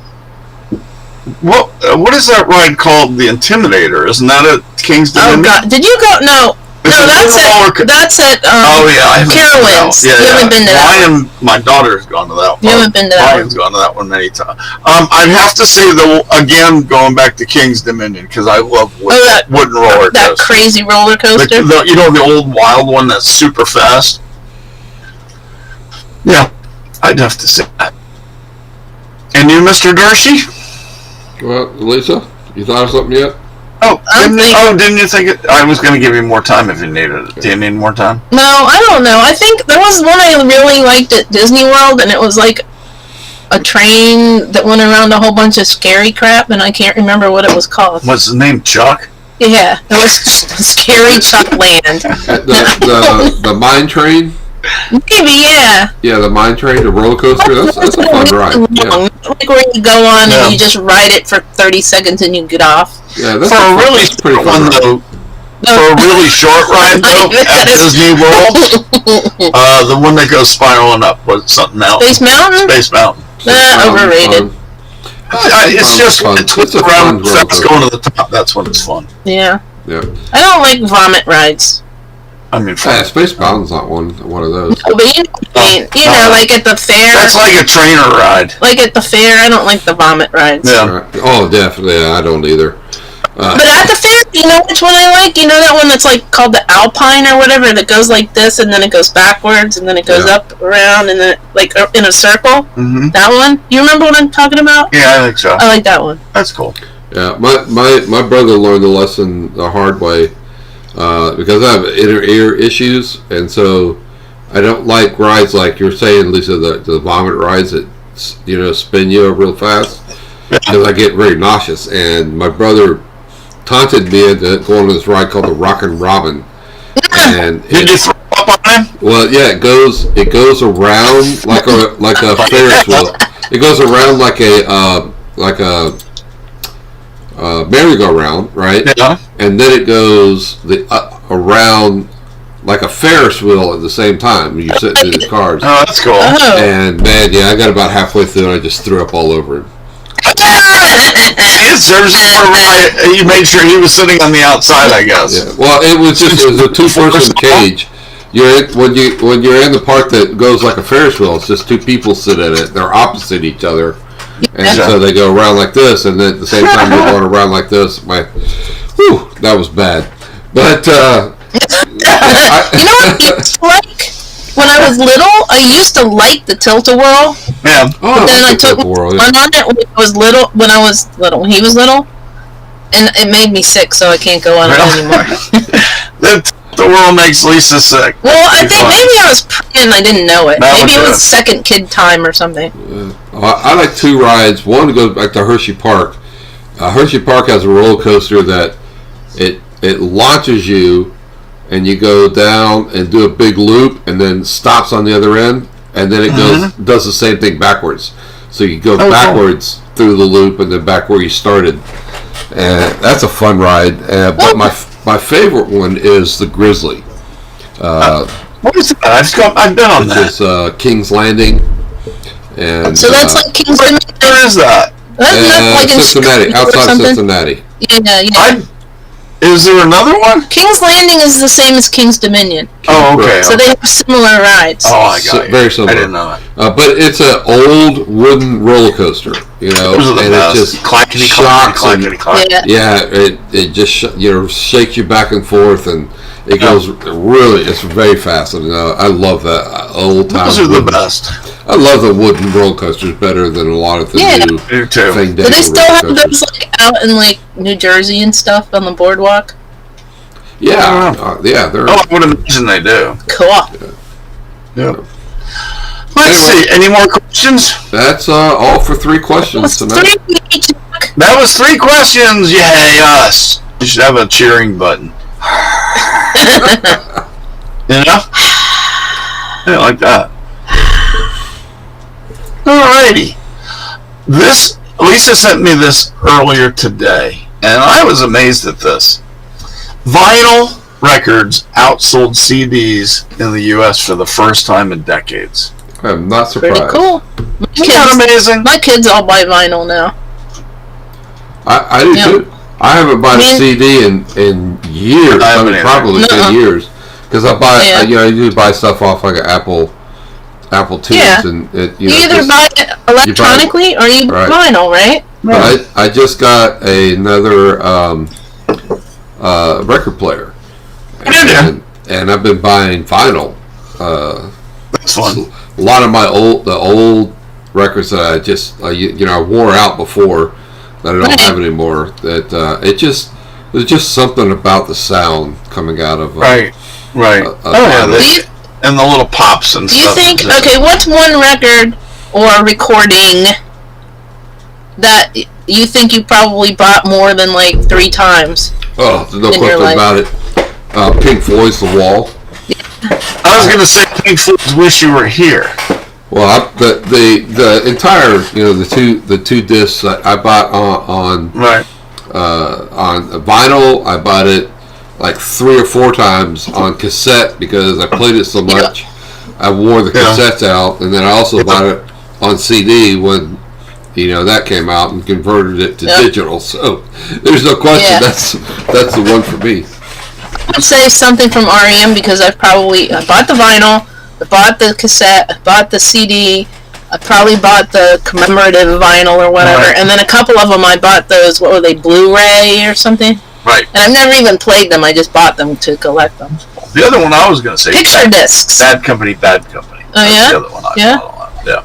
[SPEAKER 1] What is that ride called? The Intimidator, isn't that at King's
[SPEAKER 2] Oh
[SPEAKER 1] Dominion?
[SPEAKER 2] God! Did you go? No,
[SPEAKER 1] It's a
[SPEAKER 2] that's
[SPEAKER 1] little
[SPEAKER 2] at that's at
[SPEAKER 1] Oh yeah, I haven't been to that
[SPEAKER 2] Carowinds.
[SPEAKER 1] one. Yeah,
[SPEAKER 2] You haven't been to that one.
[SPEAKER 1] My daughter's gone to that one.
[SPEAKER 2] You haven't been to that
[SPEAKER 1] Brian's gone to that one many times. I'd have to say again going back to King's Dominion because I love wooden roller
[SPEAKER 2] that
[SPEAKER 1] coasters.
[SPEAKER 2] crazy roller coaster.
[SPEAKER 1] The old wild one that's super fast. Yeah, I'd have to say that. And you, Mr. Darcy?
[SPEAKER 3] Well, Lisa, you thought of something yet?
[SPEAKER 1] Didn't you think it? I was going to give you more time if you needed it. Do you need more time?
[SPEAKER 2] No, I don't know. I think there was one I really liked at Disney World, and it was like a train that went around a whole bunch of scary crap, and I can't remember what it was called.
[SPEAKER 1] What's his name? Chuck?
[SPEAKER 2] Yeah, it was Scary Chuck Land.
[SPEAKER 3] The mine train?
[SPEAKER 2] Maybe, yeah.
[SPEAKER 3] Yeah, the mine train, the roller coaster. That's a fun ride. Yeah,
[SPEAKER 2] Like where you go on and you just ride it for 30 seconds and you get off.
[SPEAKER 3] yeah, that's
[SPEAKER 1] For a really
[SPEAKER 3] pretty
[SPEAKER 1] short
[SPEAKER 3] fun
[SPEAKER 1] one,
[SPEAKER 3] ride.
[SPEAKER 1] though. For a really short ride, though, at Disney World, the one that goes spiraling up was something else.
[SPEAKER 2] Space Mountain?
[SPEAKER 1] Space Mountain.
[SPEAKER 2] Overrated.
[SPEAKER 1] It's just
[SPEAKER 3] fun.
[SPEAKER 1] it's
[SPEAKER 3] It's a
[SPEAKER 1] around
[SPEAKER 3] fun roller
[SPEAKER 1] that's going to the top. That's when it's fun.
[SPEAKER 2] Yeah.
[SPEAKER 3] Yeah.
[SPEAKER 2] I don't like vomit rides.
[SPEAKER 1] I mean,
[SPEAKER 3] Yeah, Space Mountain's not one of those.
[SPEAKER 2] But like at the fair.
[SPEAKER 1] that's like a trainer ride.
[SPEAKER 2] Like at the fair, I don't like the vomit rides.
[SPEAKER 1] Yeah.
[SPEAKER 3] Right. Oh, definitely. I don't either.
[SPEAKER 2] But at the fair, you know which one I like? You know that one that's like called the Alpine or whatever that goes like this and then it goes backwards and then it goes up, around, and then like in a circle?
[SPEAKER 1] Mm-hmm.
[SPEAKER 2] That one? You remember what I'm talking about?
[SPEAKER 1] Yeah, I think so.
[SPEAKER 2] I like that one.
[SPEAKER 1] That's cool.
[SPEAKER 3] Yeah, my brother learned the lesson the hard way because I have inner ear issues, and so I don't like rides like you're saying, Lisa, the vomit rides that spin you real fast because I get very nauseous. And my brother taunted me into going on this ride called the Rockin' Robin. And
[SPEAKER 1] Did you throw up on him?
[SPEAKER 3] well, yeah, it goes around like a Ferris wheel. It goes around like a merry-go-round, right?
[SPEAKER 1] Yeah.
[SPEAKER 3] And then it goes around like a Ferris wheel at the same time when you're sitting in these cars.
[SPEAKER 1] Oh, that's cool.
[SPEAKER 2] Oh.
[SPEAKER 3] And man, yeah, I got about halfway through and I just threw up all over him.
[SPEAKER 1] You made sure he was sitting on the outside, I guess.
[SPEAKER 3] Yeah. Well, it was a two-person cage. When you're in the part that goes like a Ferris wheel, it's just two people sit in it. They're opposite each other, and so they go around like this, and then at the same time they're going around like this. That was bad. But
[SPEAKER 2] You know what it's like? when I was little, I used to like the Tilt-A-Whirl.
[SPEAKER 1] Yeah.
[SPEAKER 3] Oh,
[SPEAKER 2] Then I
[SPEAKER 3] that's a
[SPEAKER 2] took
[SPEAKER 3] good world.
[SPEAKER 2] one on it when I was little. He was little, and it made me sick, so I can't go on it anymore.
[SPEAKER 1] The world makes Lisa sick.
[SPEAKER 2] Well, I
[SPEAKER 1] Be
[SPEAKER 2] think
[SPEAKER 1] fun.
[SPEAKER 2] maybe I was pregnant and I didn't know it.
[SPEAKER 1] That
[SPEAKER 2] Maybe
[SPEAKER 1] was
[SPEAKER 2] it was
[SPEAKER 1] it.
[SPEAKER 2] second kid time or something.
[SPEAKER 3] I like two rides. One goes back to Hershey Park. Hershey Park has a roller coaster that it launches you, and you go down and do a big loop, and then stops on the other end, and then it does the same thing backwards. So you go backwards through the loop and then back where you started. And that's a fun ride. But my favorite one is the Grizzly.
[SPEAKER 1] What is that? I've been on
[SPEAKER 3] Which
[SPEAKER 1] that.
[SPEAKER 3] is King's Landing. And
[SPEAKER 2] So that's like King's Dominion.
[SPEAKER 1] Where is that?
[SPEAKER 2] That's like in
[SPEAKER 3] Cincinnati,
[SPEAKER 2] Chicago or
[SPEAKER 3] outside
[SPEAKER 2] something.
[SPEAKER 3] Cincinnati.
[SPEAKER 2] Yeah.
[SPEAKER 1] Is there another one?
[SPEAKER 2] King's Landing is the same as King's Dominion,
[SPEAKER 1] Oh, okay.
[SPEAKER 2] so they have similar rides.
[SPEAKER 1] Oh, I got it.
[SPEAKER 3] Very similar.
[SPEAKER 1] I didn't know that.
[SPEAKER 3] But it's an old wooden roller coaster, you know,
[SPEAKER 1] Those are the
[SPEAKER 3] and
[SPEAKER 1] best.
[SPEAKER 3] it just
[SPEAKER 1] Clackety,
[SPEAKER 3] shocks
[SPEAKER 1] clackety,
[SPEAKER 3] and
[SPEAKER 1] clackety, clackety.
[SPEAKER 2] Yeah.
[SPEAKER 3] it just shakes you back and forth, and it goes really. It's very fascinating. I love that old time.
[SPEAKER 1] Those are the best.
[SPEAKER 3] I love the wooden roller coasters better than a lot of the
[SPEAKER 2] Yeah.
[SPEAKER 3] new
[SPEAKER 1] Me too.
[SPEAKER 3] thing.
[SPEAKER 2] Do they still have those like out in like New Jersey and stuff on the boardwalk?
[SPEAKER 3] Yeah, they're.
[SPEAKER 1] Oh, I would imagine they do.
[SPEAKER 2] Cool.
[SPEAKER 1] Yeah. Let's see. Any more questions?
[SPEAKER 3] That's all for 3 questions tonight.
[SPEAKER 1] That was 3 questions. Yay, us. You should have a cheering button. You know? Yeah, like that. Alrighty. Lisa sent me this earlier today, and I was amazed at this. Vinyl records outsold CDs in the U.S. for the first time in decades.
[SPEAKER 3] I'm not surprised.
[SPEAKER 2] Pretty cool.
[SPEAKER 1] Isn't that amazing?
[SPEAKER 2] My kids all buy vinyl now.
[SPEAKER 3] I do too. I haven't bought a CD in years.
[SPEAKER 1] I
[SPEAKER 3] I
[SPEAKER 1] haven't
[SPEAKER 3] mean,
[SPEAKER 1] either.
[SPEAKER 3] probably 10 years. Because I buy,
[SPEAKER 2] Yeah.
[SPEAKER 3] I do buy stuff off like an Apple Tunes,
[SPEAKER 2] Yeah.
[SPEAKER 3] and it,
[SPEAKER 2] You either buy it electronically or you buy
[SPEAKER 3] Right.
[SPEAKER 2] vinyl, right?
[SPEAKER 3] But I just got another record player, and I've been buying vinyl.
[SPEAKER 1] That's fun.
[SPEAKER 3] A lot of the old records that I just I wore out before that I don't have anymore. That there's just something about the sound coming out of
[SPEAKER 1] Right. And the little pops and
[SPEAKER 2] Do you
[SPEAKER 1] stuff.
[SPEAKER 2] think, okay, what's one record or recording that you think you probably bought more than like 3 times?
[SPEAKER 3] Oh, there's no
[SPEAKER 2] in your
[SPEAKER 3] question
[SPEAKER 2] life?
[SPEAKER 3] about it. Pink Floyd's The Wall.
[SPEAKER 1] I was going to say Pink Floyd's Wish You Were Here.
[SPEAKER 3] Well, the entire the two discs I bought on
[SPEAKER 1] Right.
[SPEAKER 3] vinyl. I bought it like 3 or 4 times on cassette because I played it so much. I wore the cassettes out, and then I also bought it on CD when that came out and converted it to digital. So there's no question that's the one for me.
[SPEAKER 2] I'd say something from REM because I bought the vinyl, I bought the cassette, I bought the CD, I probably bought the commemorative vinyl or whatever, and then a couple of them I bought those, what were they, Blu-ray or something?
[SPEAKER 1] Right.
[SPEAKER 2] And I've never even played them, I just bought them to collect them.
[SPEAKER 1] The other one I was going to say.
[SPEAKER 2] Picture discs.
[SPEAKER 1] Bad Company, Bad Company.
[SPEAKER 2] Oh, yeah?
[SPEAKER 1] The other one I
[SPEAKER 2] Yeah?
[SPEAKER 1] bought a lot. Yeah.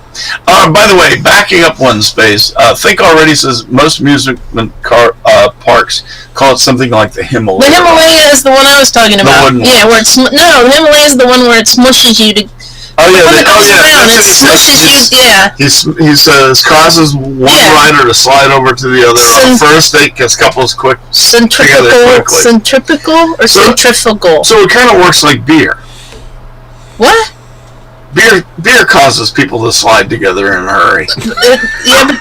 [SPEAKER 1] By the way, backing up one space, Think Already says most amusement parks call it something like the Himalaya.
[SPEAKER 2] The Himalaya is the one I was talking about.
[SPEAKER 1] wooden
[SPEAKER 2] Yeah, where it's, no, the Himalaya is the one where it smushes you to,
[SPEAKER 1] Oh yeah,
[SPEAKER 2] when it goes around, it
[SPEAKER 1] that's what he
[SPEAKER 2] smushes
[SPEAKER 1] says.
[SPEAKER 2] you, yeah.
[SPEAKER 1] He says causes one rider to slide over to the other on first date because couples quick.
[SPEAKER 2] Centrifugal or centrifugal?
[SPEAKER 1] So it kind of works like beer.
[SPEAKER 2] What?
[SPEAKER 1] Beer causes people to slide together in a hurry.
[SPEAKER 2] Yeah, but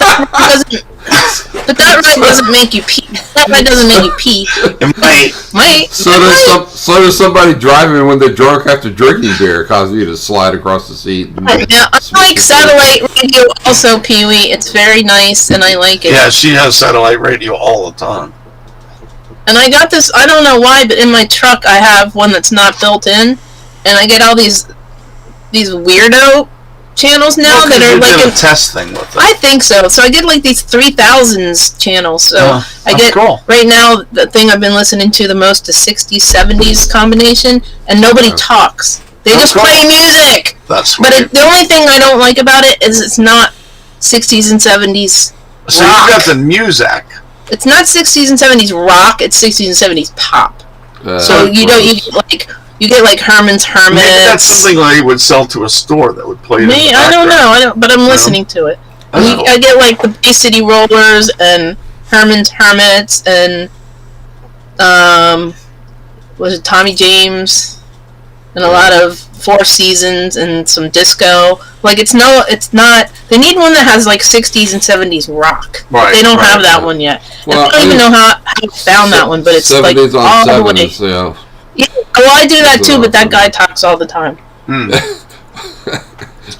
[SPEAKER 2] that ride doesn't make you pee. That ride doesn't make you pee.
[SPEAKER 1] It might.
[SPEAKER 3] So does somebody driving when they're drunk after drinking beer cause you to slide across the seat?
[SPEAKER 2] Yeah, I like satellite radio also, Pee-wee. It's very nice, and I like it.
[SPEAKER 1] Yeah, she has satellite radio all the time.
[SPEAKER 2] And I got this, I don't know why, but in my truck I have one that's not built in, and I get all these weirdo channels now that are like
[SPEAKER 1] a test thing with it.
[SPEAKER 2] I think so. So I get like these 3000s channels. So I get right now the thing I've been listening to the most is 60s 70s combination, and nobody talks. They just play music.
[SPEAKER 1] That's
[SPEAKER 2] But
[SPEAKER 1] weird.
[SPEAKER 2] the only thing I don't like about it is it's not 60s and 70s
[SPEAKER 1] So
[SPEAKER 2] rock.
[SPEAKER 1] you got the music.
[SPEAKER 2] It's not 60s and 70s rock. It's 60s and 70s pop. So you get like Herman's Hermits.
[SPEAKER 1] Maybe that's something they would sell to a store that would play it in the
[SPEAKER 2] I don't
[SPEAKER 1] background.
[SPEAKER 2] know. But I'm listening to it.
[SPEAKER 1] Oh.
[SPEAKER 2] I get like the Bay City Rollers and Herman's Hermits and was it Tommy James and a lot of Four Seasons and some disco. Like it's not. They need one that has like 60s and 70s rock.
[SPEAKER 1] Right,
[SPEAKER 2] They don't
[SPEAKER 1] right,
[SPEAKER 2] have that
[SPEAKER 1] right.
[SPEAKER 2] one yet.
[SPEAKER 3] Well,
[SPEAKER 2] I don't even know how I found that one, but it's like
[SPEAKER 3] 70s on
[SPEAKER 2] all the way.
[SPEAKER 3] 7s, yeah.
[SPEAKER 2] Yeah, well, I do that too, but that guy talks all the time.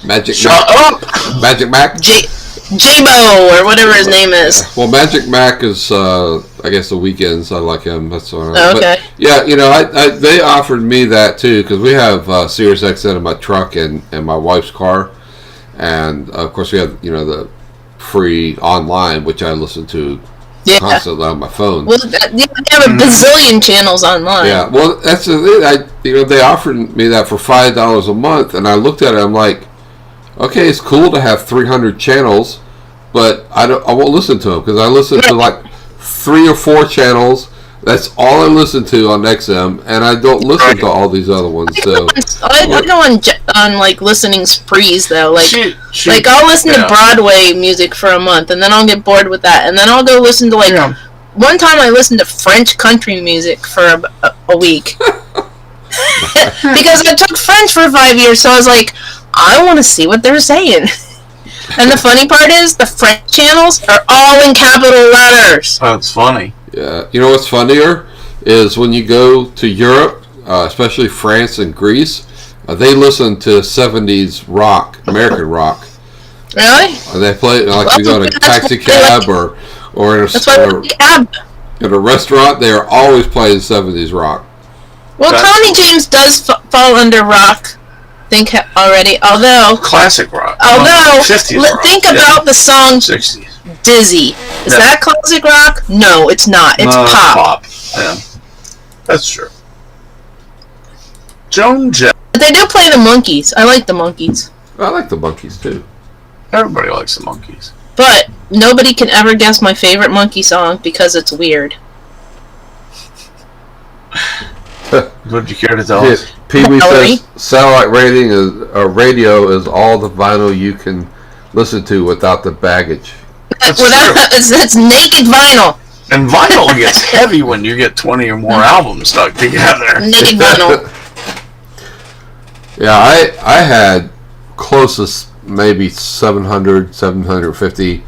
[SPEAKER 3] Magic
[SPEAKER 1] Shut
[SPEAKER 3] Mac.
[SPEAKER 1] up!
[SPEAKER 3] Magic Mac?
[SPEAKER 2] J-Bo, or whatever his name is.
[SPEAKER 3] Well, Magic Mac is, I guess, the weekends. I like him. That's all right.
[SPEAKER 2] Oh, okay.
[SPEAKER 3] But, yeah, you know, they offered me that too because we have Sirius XM in my truck and my wife's car, and of course we have the free online, which I listen to constantly on my phone.
[SPEAKER 2] Well, they have a bazillion channels online.
[SPEAKER 3] Yeah, well, that's the thing. They offered me that for $5 a month, and I looked at it. I'm like, okay, it's cool to have 300 channels, but I won't listen to them because I listen to like 3 or 4 channels. That's all I listen to on XM, and I don't listen to all these other ones. So
[SPEAKER 2] I go on like listening sprees though. Like
[SPEAKER 1] She-
[SPEAKER 2] I'll listen to
[SPEAKER 1] yeah.
[SPEAKER 2] Broadway music for a month, and then I'll get bored with that, and then I'll go listen to like.
[SPEAKER 1] Yeah.
[SPEAKER 2] One time I listened to French country music for a week because I took French for 5 years, so I was like, I want to see what they're saying. And the funny part is, the French channels are all in capital letters.
[SPEAKER 1] That's funny.
[SPEAKER 3] yeah, you know what's funnier is when you go to Europe, especially France and Greece, they listen to 70s rock, American rock.
[SPEAKER 2] Really?
[SPEAKER 3] They play like you go to a
[SPEAKER 2] That's
[SPEAKER 3] taxi
[SPEAKER 2] why they
[SPEAKER 3] cab or
[SPEAKER 2] That's why I like ABBA.
[SPEAKER 3] in a restaurant. They are always playing 70s rock.
[SPEAKER 2] Well, Tommy James does fall under rock. Think already, although
[SPEAKER 1] Classic rock. 50s rock.
[SPEAKER 2] think about the song
[SPEAKER 1] 60s.
[SPEAKER 2] Dizzy. Is
[SPEAKER 1] Yeah.
[SPEAKER 2] that classic rock? No, it's not. It's
[SPEAKER 1] No,
[SPEAKER 2] pop.
[SPEAKER 1] Yeah. That's true. Joan Jett.
[SPEAKER 2] But they do play the Monkees. I like the Monkees.
[SPEAKER 3] I like the Monkees too.
[SPEAKER 1] Everybody likes the Monkees.
[SPEAKER 2] But nobody can ever guess my favorite Monkey song because it's weird.
[SPEAKER 1] Would you care to tell us?
[SPEAKER 3] Pee Wee
[SPEAKER 2] Valerie?
[SPEAKER 3] says satellite radio is all the vinyl you can listen to without the baggage.
[SPEAKER 1] That's
[SPEAKER 2] It's naked vinyl.
[SPEAKER 1] And vinyl gets heavy when you get 20 or more albums stuck together.
[SPEAKER 2] Naked vinyl.
[SPEAKER 3] Yeah, I had closest maybe 750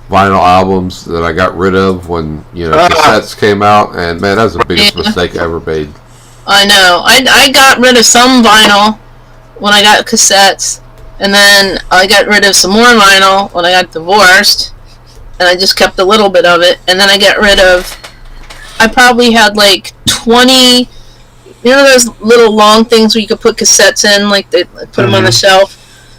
[SPEAKER 3] vinyl albums that I got rid of when cassettes came out, and man, that was the biggest mistake I ever made.
[SPEAKER 2] I know. I got rid of some vinyl when I got cassettes, and then I got rid of some more vinyl when I got divorced, and I just kept a little bit of it, and then I got rid of. I probably had like 20. You know those little long things where you could put cassettes in, like they put them on the shelf.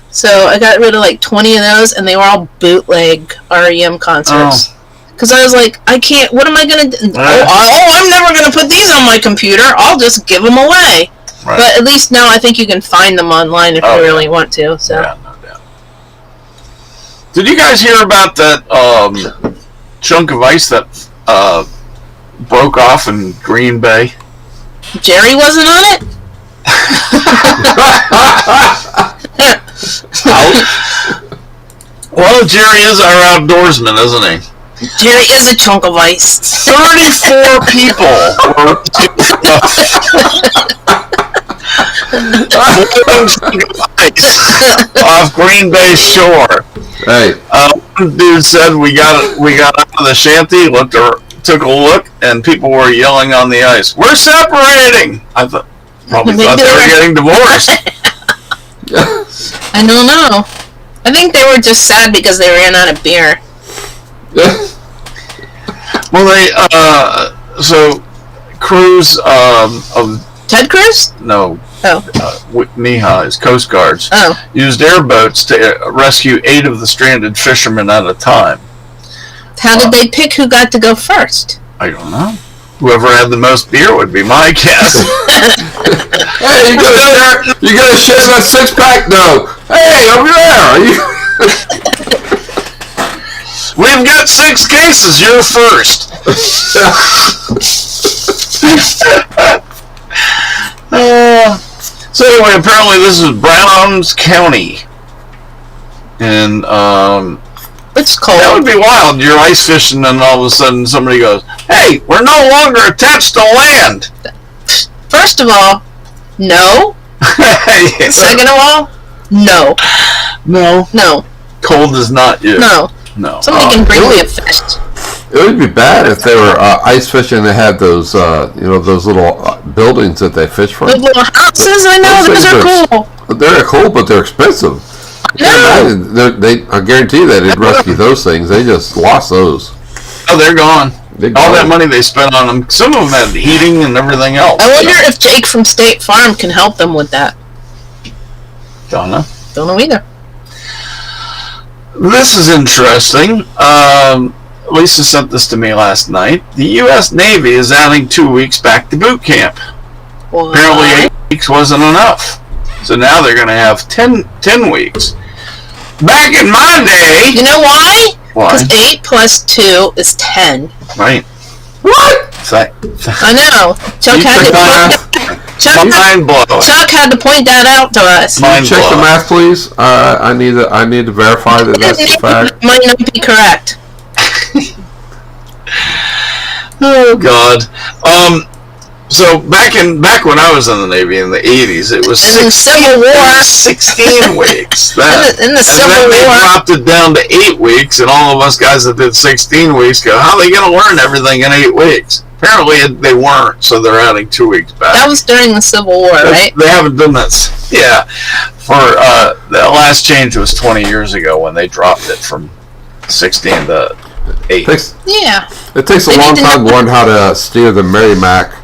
[SPEAKER 2] So I got rid of like 20 of those, and they were all bootleg REM concerts. Because I was like, I can't. What am I gonna do? I'm never gonna put these on my computer. I'll just give them away.
[SPEAKER 1] Right.
[SPEAKER 2] But at least now I think you can find them online if you really want to. So
[SPEAKER 1] Yeah, no doubt. Did you guys hear about that chunk of ice that broke off in Green Bay?
[SPEAKER 2] Jerry wasn't on it.
[SPEAKER 1] Well, Jerry is our outdoorsman, isn't he?
[SPEAKER 2] Jerry is a chunk of ice.
[SPEAKER 1] 34 people were off Green Bay shore.
[SPEAKER 3] Hey,
[SPEAKER 1] One dude said we got out of the shanty, took a look, and people were yelling on the ice, "We're separating!" I probably thought they were getting divorced.
[SPEAKER 2] I don't know. I think they were just sad because they ran out of beer.
[SPEAKER 1] Well, so Cruz of
[SPEAKER 2] Ted Cruz?
[SPEAKER 1] no.
[SPEAKER 2] Oh.
[SPEAKER 1] NEHA's Coast Guards
[SPEAKER 2] Oh.
[SPEAKER 1] used airboats to rescue 8 of the stranded fishermen at a time.
[SPEAKER 2] How did they pick who got to go first?
[SPEAKER 1] I don't know. Whoever had the most beer would be my guess.
[SPEAKER 3] Hey, you gotta share that 6-pack? No. Hey, over there. Are you?
[SPEAKER 1] We've got 6 cases. You're first. So anyway, apparently this is Browns County, and
[SPEAKER 2] It's
[SPEAKER 1] that
[SPEAKER 2] cold.
[SPEAKER 1] would be wild. You're ice fishing, and all of a sudden somebody goes, "Hey, we're no longer attached to land."
[SPEAKER 2] First of all, no. Second of all, no.
[SPEAKER 1] No,
[SPEAKER 2] No.
[SPEAKER 1] cold is not you.
[SPEAKER 2] No.
[SPEAKER 1] No.
[SPEAKER 2] Somebody can bring me a fish.
[SPEAKER 3] It would be bad if they were ice fishing and they had those, those little buildings that they fish from.
[SPEAKER 2] Those little houses, I know,
[SPEAKER 3] Those
[SPEAKER 2] those are
[SPEAKER 3] things
[SPEAKER 2] cool.
[SPEAKER 3] They're cool, but they're expensive.
[SPEAKER 2] No.
[SPEAKER 3] I guarantee they didn't rescue those things. They just lost those.
[SPEAKER 1] Oh, they're gone.
[SPEAKER 3] They're
[SPEAKER 1] All
[SPEAKER 3] gone.
[SPEAKER 1] that money they spent on them. Some of them had heating and everything else.
[SPEAKER 2] I wonder if Jake from State Farm can help them with that.
[SPEAKER 1] Don't know.
[SPEAKER 2] Don't know either.
[SPEAKER 1] This is interesting. Lisa sent this to me last night. The U.S. Navy is adding 2 weeks back to boot camp.
[SPEAKER 2] What?
[SPEAKER 1] Apparently 8 weeks wasn't enough. So now they're going to have 10 weeks. Back in my day...
[SPEAKER 2] You know why?
[SPEAKER 1] Why?
[SPEAKER 2] Because 8 plus 2 is 10.
[SPEAKER 1] Right.
[SPEAKER 3] What?
[SPEAKER 2] I know. Chuck
[SPEAKER 3] You
[SPEAKER 2] had
[SPEAKER 3] took
[SPEAKER 2] to
[SPEAKER 3] math?
[SPEAKER 1] Mind blowing.
[SPEAKER 2] Chuck had to point that out to us.
[SPEAKER 1] Mind
[SPEAKER 3] Check the
[SPEAKER 1] blowing.
[SPEAKER 3] math, please. I need to verify that that's the fact.
[SPEAKER 2] Might not be correct.
[SPEAKER 1] Oh God. So back when I was in the Navy in the 80s, it was
[SPEAKER 2] In the Civil War.
[SPEAKER 1] 16 weeks. That.
[SPEAKER 2] In the
[SPEAKER 1] And
[SPEAKER 2] Civil
[SPEAKER 1] then they
[SPEAKER 2] War.
[SPEAKER 1] dropped it down to 8 weeks, and all of us guys that did 16 weeks go, how are they going to learn everything in 8 weeks? Apparently they weren't, so they're adding 2 weeks back.
[SPEAKER 2] That was during the Civil War, right?
[SPEAKER 1] They haven't done that. Yeah. For the last change was 20 years ago when they dropped it from 16 to 8.
[SPEAKER 2] Yeah.
[SPEAKER 3] It takes a
[SPEAKER 2] They
[SPEAKER 3] long
[SPEAKER 2] need to
[SPEAKER 3] time
[SPEAKER 2] know-
[SPEAKER 3] to learn how to steer the Merrimack.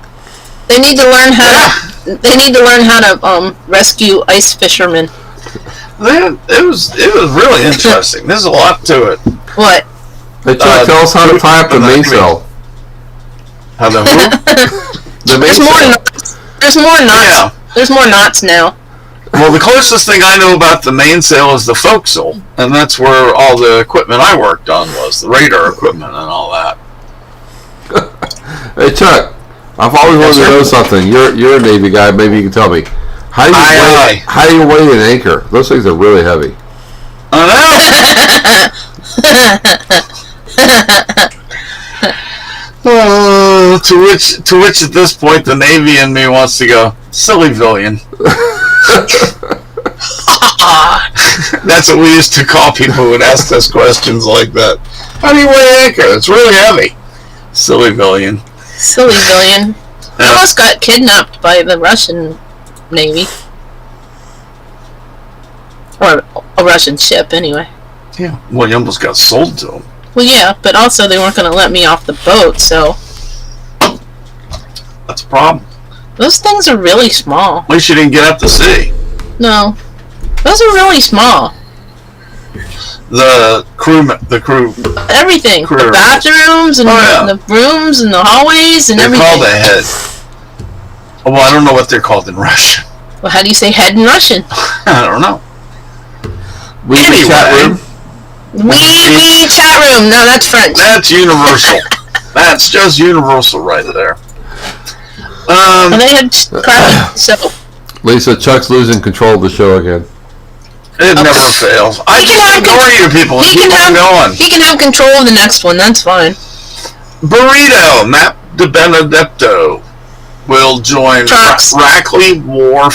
[SPEAKER 2] They need to learn how to. They need to learn how to rescue ice fishermen.
[SPEAKER 1] It was really interesting. There's a lot to it.
[SPEAKER 2] What?
[SPEAKER 3] Hey, Chuck, tell us how to tie up the mainsail.
[SPEAKER 1] How the who?
[SPEAKER 3] The
[SPEAKER 2] There's more
[SPEAKER 3] mainsail.
[SPEAKER 2] knots. There's more knots.
[SPEAKER 1] Yeah.
[SPEAKER 2] There's more knots now.
[SPEAKER 1] Well, the closest thing I know about the mainsail is the forecastle, and that's where all the equipment I worked on was, the radar equipment and all that.
[SPEAKER 3] Hey, Chuck, I've always wanted to
[SPEAKER 1] sir.
[SPEAKER 3] know something. You're a Navy guy. Maybe you can tell me. How do you
[SPEAKER 1] Aye,
[SPEAKER 3] how do you weigh an anchor? Those things are really heavy.
[SPEAKER 1] I know. To which at this point the Navy in me wants to go, silly Villian. That's what we used to call people who would ask us questions like that. How do you weigh an anchor? It's really heavy. Silly Villian.
[SPEAKER 2] Silly Villian. I almost got kidnapped by the Russian Navy. Or a Russian ship, anyway.
[SPEAKER 1] Yeah. Well, you almost got sold to them.
[SPEAKER 2] Well, yeah, but also they weren't going to let me off the boat, so...
[SPEAKER 1] That's a problem.
[SPEAKER 2] Those things are really small.
[SPEAKER 1] At least you didn't get out to sea.
[SPEAKER 2] No. Those are really small.
[SPEAKER 1] The crew.
[SPEAKER 2] Everything.
[SPEAKER 1] Crew.
[SPEAKER 2] The bathrooms and
[SPEAKER 1] Oh, yeah.
[SPEAKER 2] the rooms and the hallways and
[SPEAKER 1] They're
[SPEAKER 2] everything.
[SPEAKER 1] called a head. Oh, well, I don't know what they're called in Russian.
[SPEAKER 2] Well, how do you say head in Russian?
[SPEAKER 1] I don't know.
[SPEAKER 3] We
[SPEAKER 1] Anyway.
[SPEAKER 3] chat room.
[SPEAKER 2] We chat room. No, that's French.
[SPEAKER 1] That's universal. That's just universal right there.
[SPEAKER 2] And they had crappy, so...
[SPEAKER 3] Lisa, Chuck's losing control of the show again.
[SPEAKER 1] It never fails. I
[SPEAKER 2] He can
[SPEAKER 1] just
[SPEAKER 2] have
[SPEAKER 1] ignore you people and
[SPEAKER 2] He
[SPEAKER 1] keep
[SPEAKER 2] can
[SPEAKER 1] on going.
[SPEAKER 2] He can have control of the next one. That's fine.
[SPEAKER 1] Burrito, Matt De Benedetto, will join
[SPEAKER 2] Trucks.
[SPEAKER 1] Rackley War WAR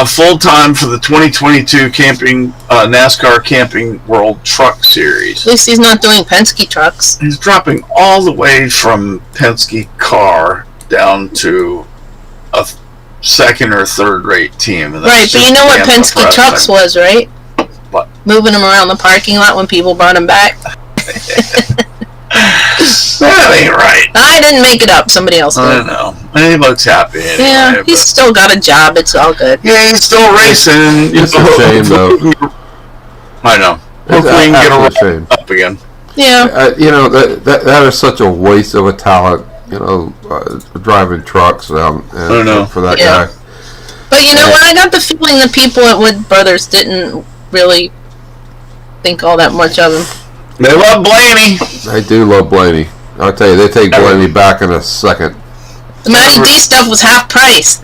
[SPEAKER 1] full time for the 2022 NASCAR Camping World Truck Series.
[SPEAKER 2] At least he's not doing Penske trucks.
[SPEAKER 1] He's dropping all the way from Penske car down to a second or third rate team. And that's
[SPEAKER 2] Right, but
[SPEAKER 1] just
[SPEAKER 2] you know what
[SPEAKER 1] damn
[SPEAKER 2] Penske trucks
[SPEAKER 1] depressing.
[SPEAKER 2] was, right?
[SPEAKER 1] What?
[SPEAKER 2] Moving them around the parking lot when people brought them back.
[SPEAKER 1] That ain't right.
[SPEAKER 2] I didn't make it up. Somebody else
[SPEAKER 1] I
[SPEAKER 2] did.
[SPEAKER 1] know. And he looks happy anyway.
[SPEAKER 2] Yeah, he's
[SPEAKER 1] but-
[SPEAKER 2] still got a job. It's all good.
[SPEAKER 1] Yeah, he's still racing.
[SPEAKER 3] It's a shame, though.
[SPEAKER 1] I know.
[SPEAKER 3] It's
[SPEAKER 1] Hopefully he can get
[SPEAKER 3] absolute
[SPEAKER 1] a
[SPEAKER 3] shame.
[SPEAKER 1] up again.
[SPEAKER 2] Yeah.
[SPEAKER 3] You know, that is such a waste of a talent. You know, driving trucks and
[SPEAKER 1] I know.
[SPEAKER 3] for that
[SPEAKER 2] Yeah.
[SPEAKER 3] guy.
[SPEAKER 2] But you know what? I got the feeling the people at Wood Brothers didn't really think all that much of him.
[SPEAKER 1] They love Blaney.
[SPEAKER 3] I do love Blaney. I'll tell you, they take Blaney back in a second.
[SPEAKER 2] The Matty D stuff was half price.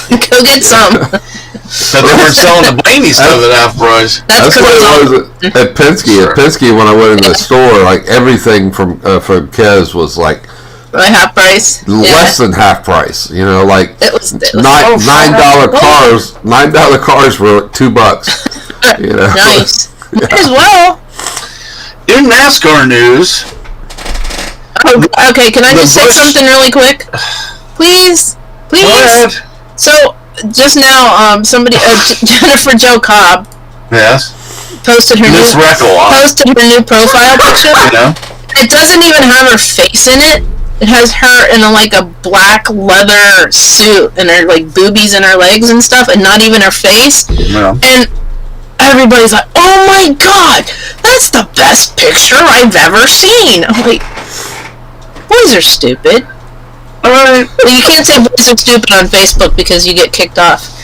[SPEAKER 2] Go get some.
[SPEAKER 1] But they weren't selling the Blaney stuff at half price.
[SPEAKER 2] That's
[SPEAKER 3] what
[SPEAKER 2] because
[SPEAKER 3] it was at Penske.
[SPEAKER 1] Sure.
[SPEAKER 3] At Penske, when I went into the store, like everything from Kez was like
[SPEAKER 2] half price.
[SPEAKER 3] less than half price. You know, like
[SPEAKER 2] It was
[SPEAKER 3] $9 cars. $9 cars were $2. You know,
[SPEAKER 2] Nice. Might as well.
[SPEAKER 1] In NASCAR news,
[SPEAKER 2] Oh, okay, can I
[SPEAKER 1] The
[SPEAKER 2] just say
[SPEAKER 1] Busch-
[SPEAKER 2] something really quick? Please?
[SPEAKER 1] go ahead.
[SPEAKER 2] So, just now, somebody, Jennifer Jo Cobb
[SPEAKER 1] Yes,
[SPEAKER 2] posted her
[SPEAKER 1] Miss
[SPEAKER 2] new profile picture.
[SPEAKER 1] You know,
[SPEAKER 2] It doesn't even have her face in it. It has her in a black leather suit and her boobies and her legs and stuff, and not even her face.
[SPEAKER 1] Yeah.
[SPEAKER 2] And everybody's like, "Oh my god, that's the best picture I've ever seen." I'm like, boys are stupid.
[SPEAKER 1] All right.
[SPEAKER 2] Well, you can't say boys are stupid on Facebook because you get kicked off.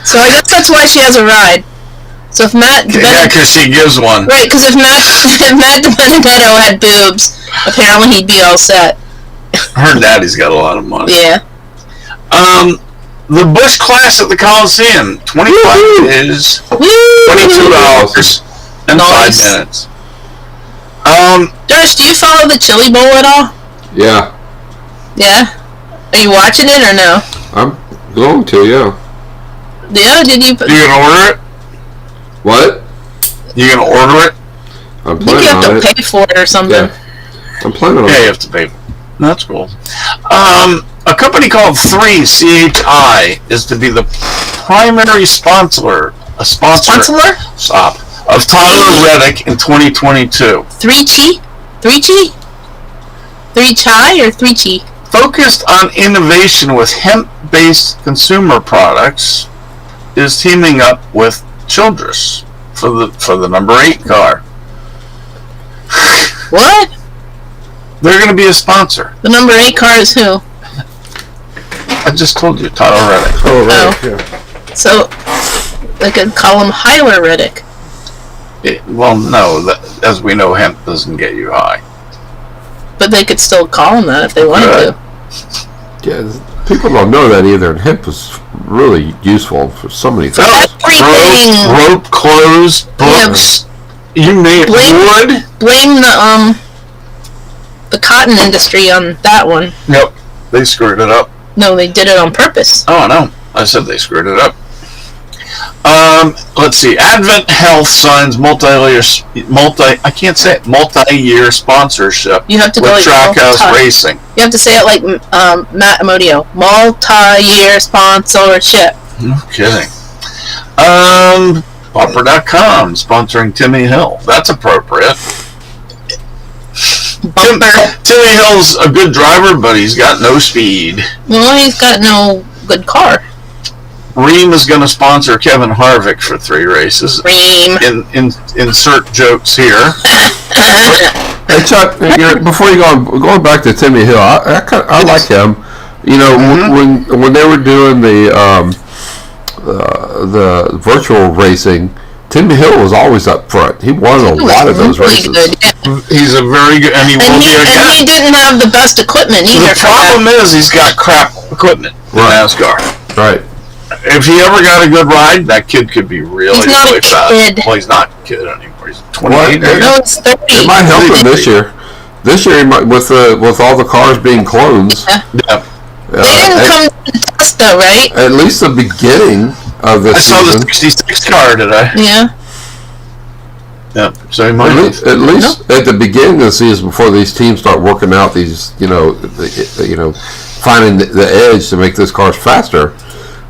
[SPEAKER 2] So I guess that's why she has a ride. So if Matt
[SPEAKER 1] Yeah, because she gives one.
[SPEAKER 2] right, because if Matt DiBenedetto had boobs, apparently he'd be all set.
[SPEAKER 1] Her daddy's got a lot of money.
[SPEAKER 2] Yeah.
[SPEAKER 1] The Busch Class at the Coliseum, 25 is
[SPEAKER 2] Woo!
[SPEAKER 1] $22 in
[SPEAKER 2] Nice.
[SPEAKER 1] 5 minutes.
[SPEAKER 2] Durst, do you follow the Chili Bowl at all?
[SPEAKER 3] yeah,
[SPEAKER 2] Yeah. Are you watching it or no?
[SPEAKER 3] I'm going to. Yeah.
[SPEAKER 2] Yeah. Did you?
[SPEAKER 1] You gonna order it?
[SPEAKER 3] What?
[SPEAKER 1] You gonna order it?
[SPEAKER 3] I'm
[SPEAKER 2] I think you
[SPEAKER 3] planning
[SPEAKER 2] have
[SPEAKER 3] on
[SPEAKER 2] to
[SPEAKER 3] it.
[SPEAKER 2] pay for it or something.
[SPEAKER 3] Yeah. I'm planning on
[SPEAKER 1] Yeah, you
[SPEAKER 3] it.
[SPEAKER 1] have to pay. That's cool. A company called 3CHI is to be the primary sponsor.
[SPEAKER 2] Sponsor?
[SPEAKER 1] Stop. Of Tyler Reddick in 2022.
[SPEAKER 2] 3 Chai or 3 Chi?
[SPEAKER 1] Focused on innovation with hemp-based consumer products, is teaming up with Childress for the number 8 car.
[SPEAKER 2] What?
[SPEAKER 1] They're going to be a sponsor.
[SPEAKER 2] The number 8 car is who?
[SPEAKER 1] I just told you, Tyler Reddick.
[SPEAKER 3] Oh, right.
[SPEAKER 2] Oh.
[SPEAKER 3] Yeah.
[SPEAKER 2] So they could call him Hyler Riddick.
[SPEAKER 1] Well, no, as we know, hemp doesn't get you high.
[SPEAKER 2] But they could still call him that if they wanted
[SPEAKER 1] Good.
[SPEAKER 2] to.
[SPEAKER 3] Yeah, people don't know that either. And hemp is really useful for so many things.
[SPEAKER 2] Everything.
[SPEAKER 1] Rope, clothes, books, you name it.
[SPEAKER 2] Blame-
[SPEAKER 1] Wood.
[SPEAKER 2] Blame the cotton industry on that one.
[SPEAKER 1] Yep, they screwed it up.
[SPEAKER 2] No, they did it on purpose.
[SPEAKER 1] Oh, no, I said they screwed it up. Let's see. Advent Health signs multi-year sponsorship
[SPEAKER 2] You have to
[SPEAKER 1] with
[SPEAKER 2] go
[SPEAKER 1] Trackhouse
[SPEAKER 2] multi-
[SPEAKER 1] Racing.
[SPEAKER 2] You have to say it like Matt Amodio. Multi-year sponsorship.
[SPEAKER 1] No kidding. Bumper.com sponsoring Timmy Hill. That's appropriate.
[SPEAKER 2] Bumper.
[SPEAKER 1] Timmy Hill's a good driver, but he's got no speed.
[SPEAKER 2] Well, he's got no good car.
[SPEAKER 1] Ream is going to sponsor Kevin Harvick for 3 races.
[SPEAKER 2] Ream.
[SPEAKER 1] Insert jokes here.
[SPEAKER 3] Hey Chuck, before you go, going back to Timmy Hill, I like him. You know, when they were doing the virtual racing, Timmy Hill was always up front. He won a lot of those
[SPEAKER 2] really
[SPEAKER 3] races.
[SPEAKER 2] good, yeah.
[SPEAKER 1] He's a very good, and he will be
[SPEAKER 2] And
[SPEAKER 1] again.
[SPEAKER 2] he didn't have the best equipment
[SPEAKER 1] So
[SPEAKER 2] either.
[SPEAKER 1] the problem is he's got crap equipment in
[SPEAKER 3] Right.
[SPEAKER 1] NASCAR.
[SPEAKER 3] Right.
[SPEAKER 1] If he ever got a good ride, that kid could be really,
[SPEAKER 2] He's not
[SPEAKER 1] really
[SPEAKER 2] a
[SPEAKER 1] fast.
[SPEAKER 2] kid.
[SPEAKER 1] Well, he's not a kid anymore. He's 28.
[SPEAKER 3] What?
[SPEAKER 2] No, it's 30.
[SPEAKER 3] It might help him this year. This year, he might, with all the cars being clones.
[SPEAKER 2] Yeah.
[SPEAKER 1] Yeah.
[SPEAKER 2] They didn't come to the test though, right?
[SPEAKER 3] At least the beginning of the
[SPEAKER 1] I saw the
[SPEAKER 3] season.
[SPEAKER 1] 66 car today.
[SPEAKER 2] Yeah.
[SPEAKER 1] Yeah. So he might.
[SPEAKER 3] At least at the beginning of the season, before these teams start working out these, finding the edge to make those cars faster.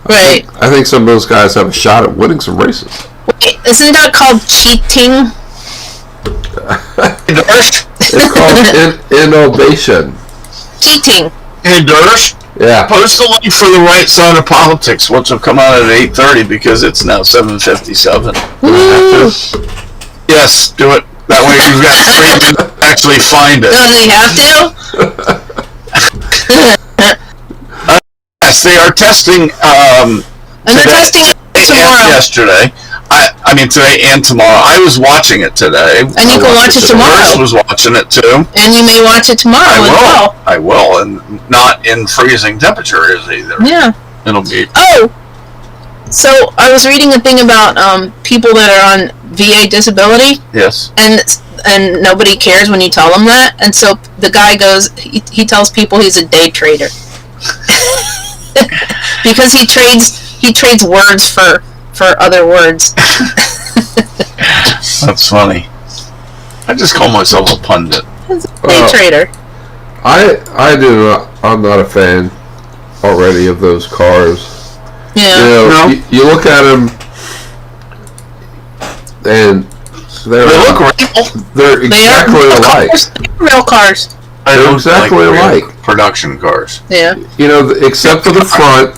[SPEAKER 2] Right.
[SPEAKER 3] I think some of those guys have a shot at winning some races.
[SPEAKER 2] Wait, isn't that called cheating?
[SPEAKER 1] Hey, Durst.
[SPEAKER 3] It's called innovation.
[SPEAKER 2] Cheating.
[SPEAKER 1] Hey, Durst.
[SPEAKER 3] Yeah.
[SPEAKER 1] Post a link for the right side of politics, which will come out at 8:30 because it's now 7:57.
[SPEAKER 2] Woo!
[SPEAKER 1] Yes, do it. That way you've got 3 minutes to actually find it.
[SPEAKER 2] Does he have to?
[SPEAKER 1] Yes, they are testing.
[SPEAKER 2] And they're
[SPEAKER 1] Today-
[SPEAKER 2] testing it
[SPEAKER 1] and
[SPEAKER 2] tomorrow.
[SPEAKER 1] yesterday. I mean today and tomorrow. I was watching it today.
[SPEAKER 2] And you can watch it tomorrow.
[SPEAKER 1] Bruce was watching it too.
[SPEAKER 2] And you may watch it tomorrow
[SPEAKER 1] I
[SPEAKER 2] as
[SPEAKER 1] will.
[SPEAKER 2] well.
[SPEAKER 1] I will, and not in freezing temperatures either.
[SPEAKER 2] Yeah.
[SPEAKER 1] It'll be.
[SPEAKER 2] Oh! So, I was reading a thing about people that are on VA disability,
[SPEAKER 1] Yes.
[SPEAKER 2] and nobody cares when you tell them that. And so the guy goes, he tells people he's a day trader. Because he trades words for other words.
[SPEAKER 1] That's funny. I just call myself a pundit.
[SPEAKER 2] Day trader.
[SPEAKER 3] I'm not a fan already of those cars.
[SPEAKER 2] Yeah.
[SPEAKER 3] You know,
[SPEAKER 1] No.
[SPEAKER 3] you look at them, and
[SPEAKER 1] They look real.
[SPEAKER 3] they're
[SPEAKER 2] They are
[SPEAKER 3] exactly
[SPEAKER 2] real
[SPEAKER 3] alike.
[SPEAKER 2] cars. Real cars.
[SPEAKER 1] I
[SPEAKER 3] They're
[SPEAKER 1] don't
[SPEAKER 3] exactly
[SPEAKER 1] like real
[SPEAKER 3] alike.
[SPEAKER 1] production cars.
[SPEAKER 2] Yeah.
[SPEAKER 3] You know, except for the front.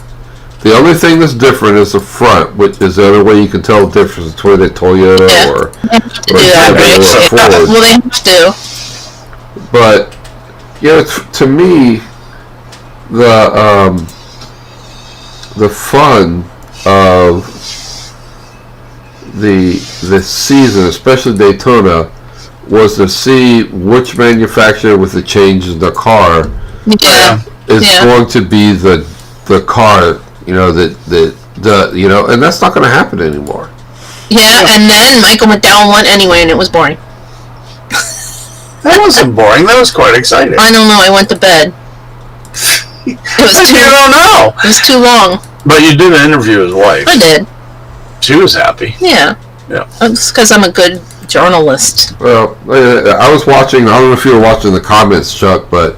[SPEAKER 3] The only thing that's different is the front, which is the only way you can tell the difference between a Toyota
[SPEAKER 2] Yeah.
[SPEAKER 3] or
[SPEAKER 2] They have to do
[SPEAKER 3] Or
[SPEAKER 2] that,
[SPEAKER 3] Chevy
[SPEAKER 2] right?
[SPEAKER 3] or
[SPEAKER 2] Yeah.
[SPEAKER 3] Ford.
[SPEAKER 2] Well, they have to.
[SPEAKER 3] But you know, to me, the fun of the season, especially Daytona, was to see which manufacturer with the change in the car
[SPEAKER 2] Yeah.
[SPEAKER 3] is
[SPEAKER 2] Yeah.
[SPEAKER 3] going to be the car. You know the you know, and that's not going to happen anymore.
[SPEAKER 2] Yeah, and then Michael McDowell won anyway, and it was boring.
[SPEAKER 1] That wasn't boring. That was quite exciting.
[SPEAKER 2] I don't know. I went to bed. It was
[SPEAKER 1] You
[SPEAKER 2] too.
[SPEAKER 1] don't know.
[SPEAKER 2] It was too long.
[SPEAKER 1] But you did interview his wife.
[SPEAKER 2] I did.
[SPEAKER 1] She was happy.
[SPEAKER 2] Yeah.
[SPEAKER 1] Yeah.
[SPEAKER 2] It's because I'm a good journalist.
[SPEAKER 3] Well, I was watching. I don't know if you were watching the comments, Chuck, but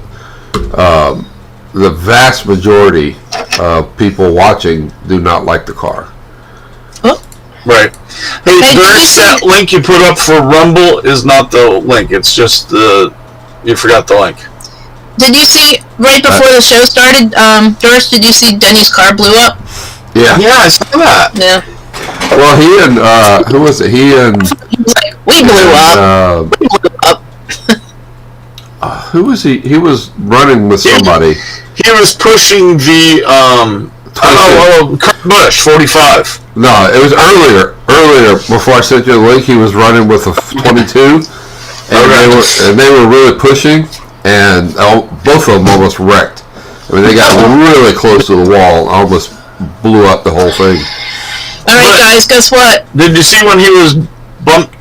[SPEAKER 3] the vast majority of people watching do not like the car.
[SPEAKER 1] Right. Hey,
[SPEAKER 2] Hey,
[SPEAKER 1] Durst,
[SPEAKER 2] did you
[SPEAKER 1] that
[SPEAKER 2] see-
[SPEAKER 1] link you put up for Rumble is not the link. It's just the. You forgot the link.
[SPEAKER 2] Did you see right before the show started? Doris, did you see Denny's car blew up?
[SPEAKER 3] Yeah.
[SPEAKER 1] Yeah, I saw that.
[SPEAKER 2] Yeah.
[SPEAKER 3] Well, he and who was it? He and
[SPEAKER 2] He was like, "We blew up. We blew up."
[SPEAKER 3] who was he? He was running with somebody.
[SPEAKER 1] He was pushing the Kurt Busch 45.
[SPEAKER 3] No, it was earlier. Earlier, before I sent you the link, he was running with a 22, and they were really pushing, and both of them almost wrecked. I mean, they got really close to the wall, almost blew up the whole thing.
[SPEAKER 2] All right, guys. Guess what?
[SPEAKER 1] Did you see when he was bump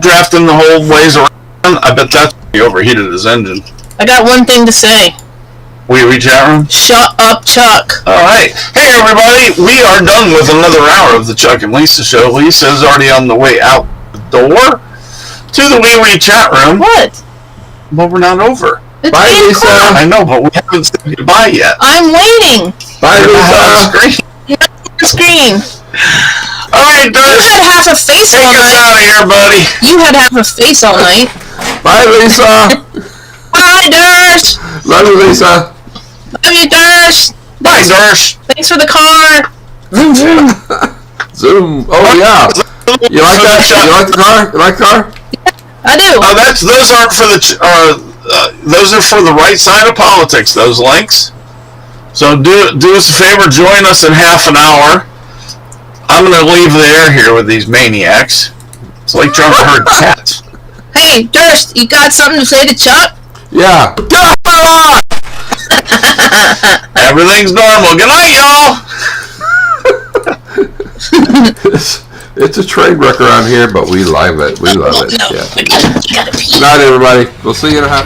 [SPEAKER 1] drafting the whole ways around? I bet that's when he overheated his engine.
[SPEAKER 2] I got one thing to say.
[SPEAKER 1] We chat room?
[SPEAKER 2] Shut up, Chuck.
[SPEAKER 1] All right. Hey, everybody. We are done with another hour of the Chuck and Lisa show. Lisa is already on the way out the door to the wee chat room.
[SPEAKER 2] What?
[SPEAKER 1] Well, we're not over.
[SPEAKER 2] It's
[SPEAKER 3] Bye,
[SPEAKER 2] 8
[SPEAKER 3] Lisa.
[SPEAKER 2] o'clock.
[SPEAKER 1] I know, but we haven't said goodbye yet.
[SPEAKER 2] I'm waiting.
[SPEAKER 3] Bye,
[SPEAKER 1] You're not on
[SPEAKER 3] Lisa.
[SPEAKER 1] screen.
[SPEAKER 2] The screen.
[SPEAKER 1] All right,
[SPEAKER 2] You
[SPEAKER 1] Durst.
[SPEAKER 2] had half a face
[SPEAKER 1] Take
[SPEAKER 2] all
[SPEAKER 1] us
[SPEAKER 2] night.
[SPEAKER 1] out of here, buddy.
[SPEAKER 2] You had half a face all night.
[SPEAKER 3] Bye, Lisa.
[SPEAKER 2] Bye, Durst.
[SPEAKER 3] Love you, Lisa.
[SPEAKER 2] Love you, Durst.
[SPEAKER 1] Bye, Durst.
[SPEAKER 2] Thanks for the car. Vroom, vroom.
[SPEAKER 3] Zoom. Oh yeah. You like that? You like the car? You like the car?
[SPEAKER 2] I do.
[SPEAKER 1] Those aren't for the those are for the right side of politics. Those links. So do us a favor. Join us in half an hour. I'm gonna leave the air here with these maniacs. It's like trying to herd cats.
[SPEAKER 2] Hey, Durst, you got something to say to Chuck?
[SPEAKER 3] Yeah.
[SPEAKER 1] Everything's normal. Good night, y'all.
[SPEAKER 3] It's a train wreck around here, but we love it. We love it.
[SPEAKER 2] No,
[SPEAKER 3] Yeah.
[SPEAKER 2] I gotta pee.
[SPEAKER 3] Good night, everybody. We'll see you in a half.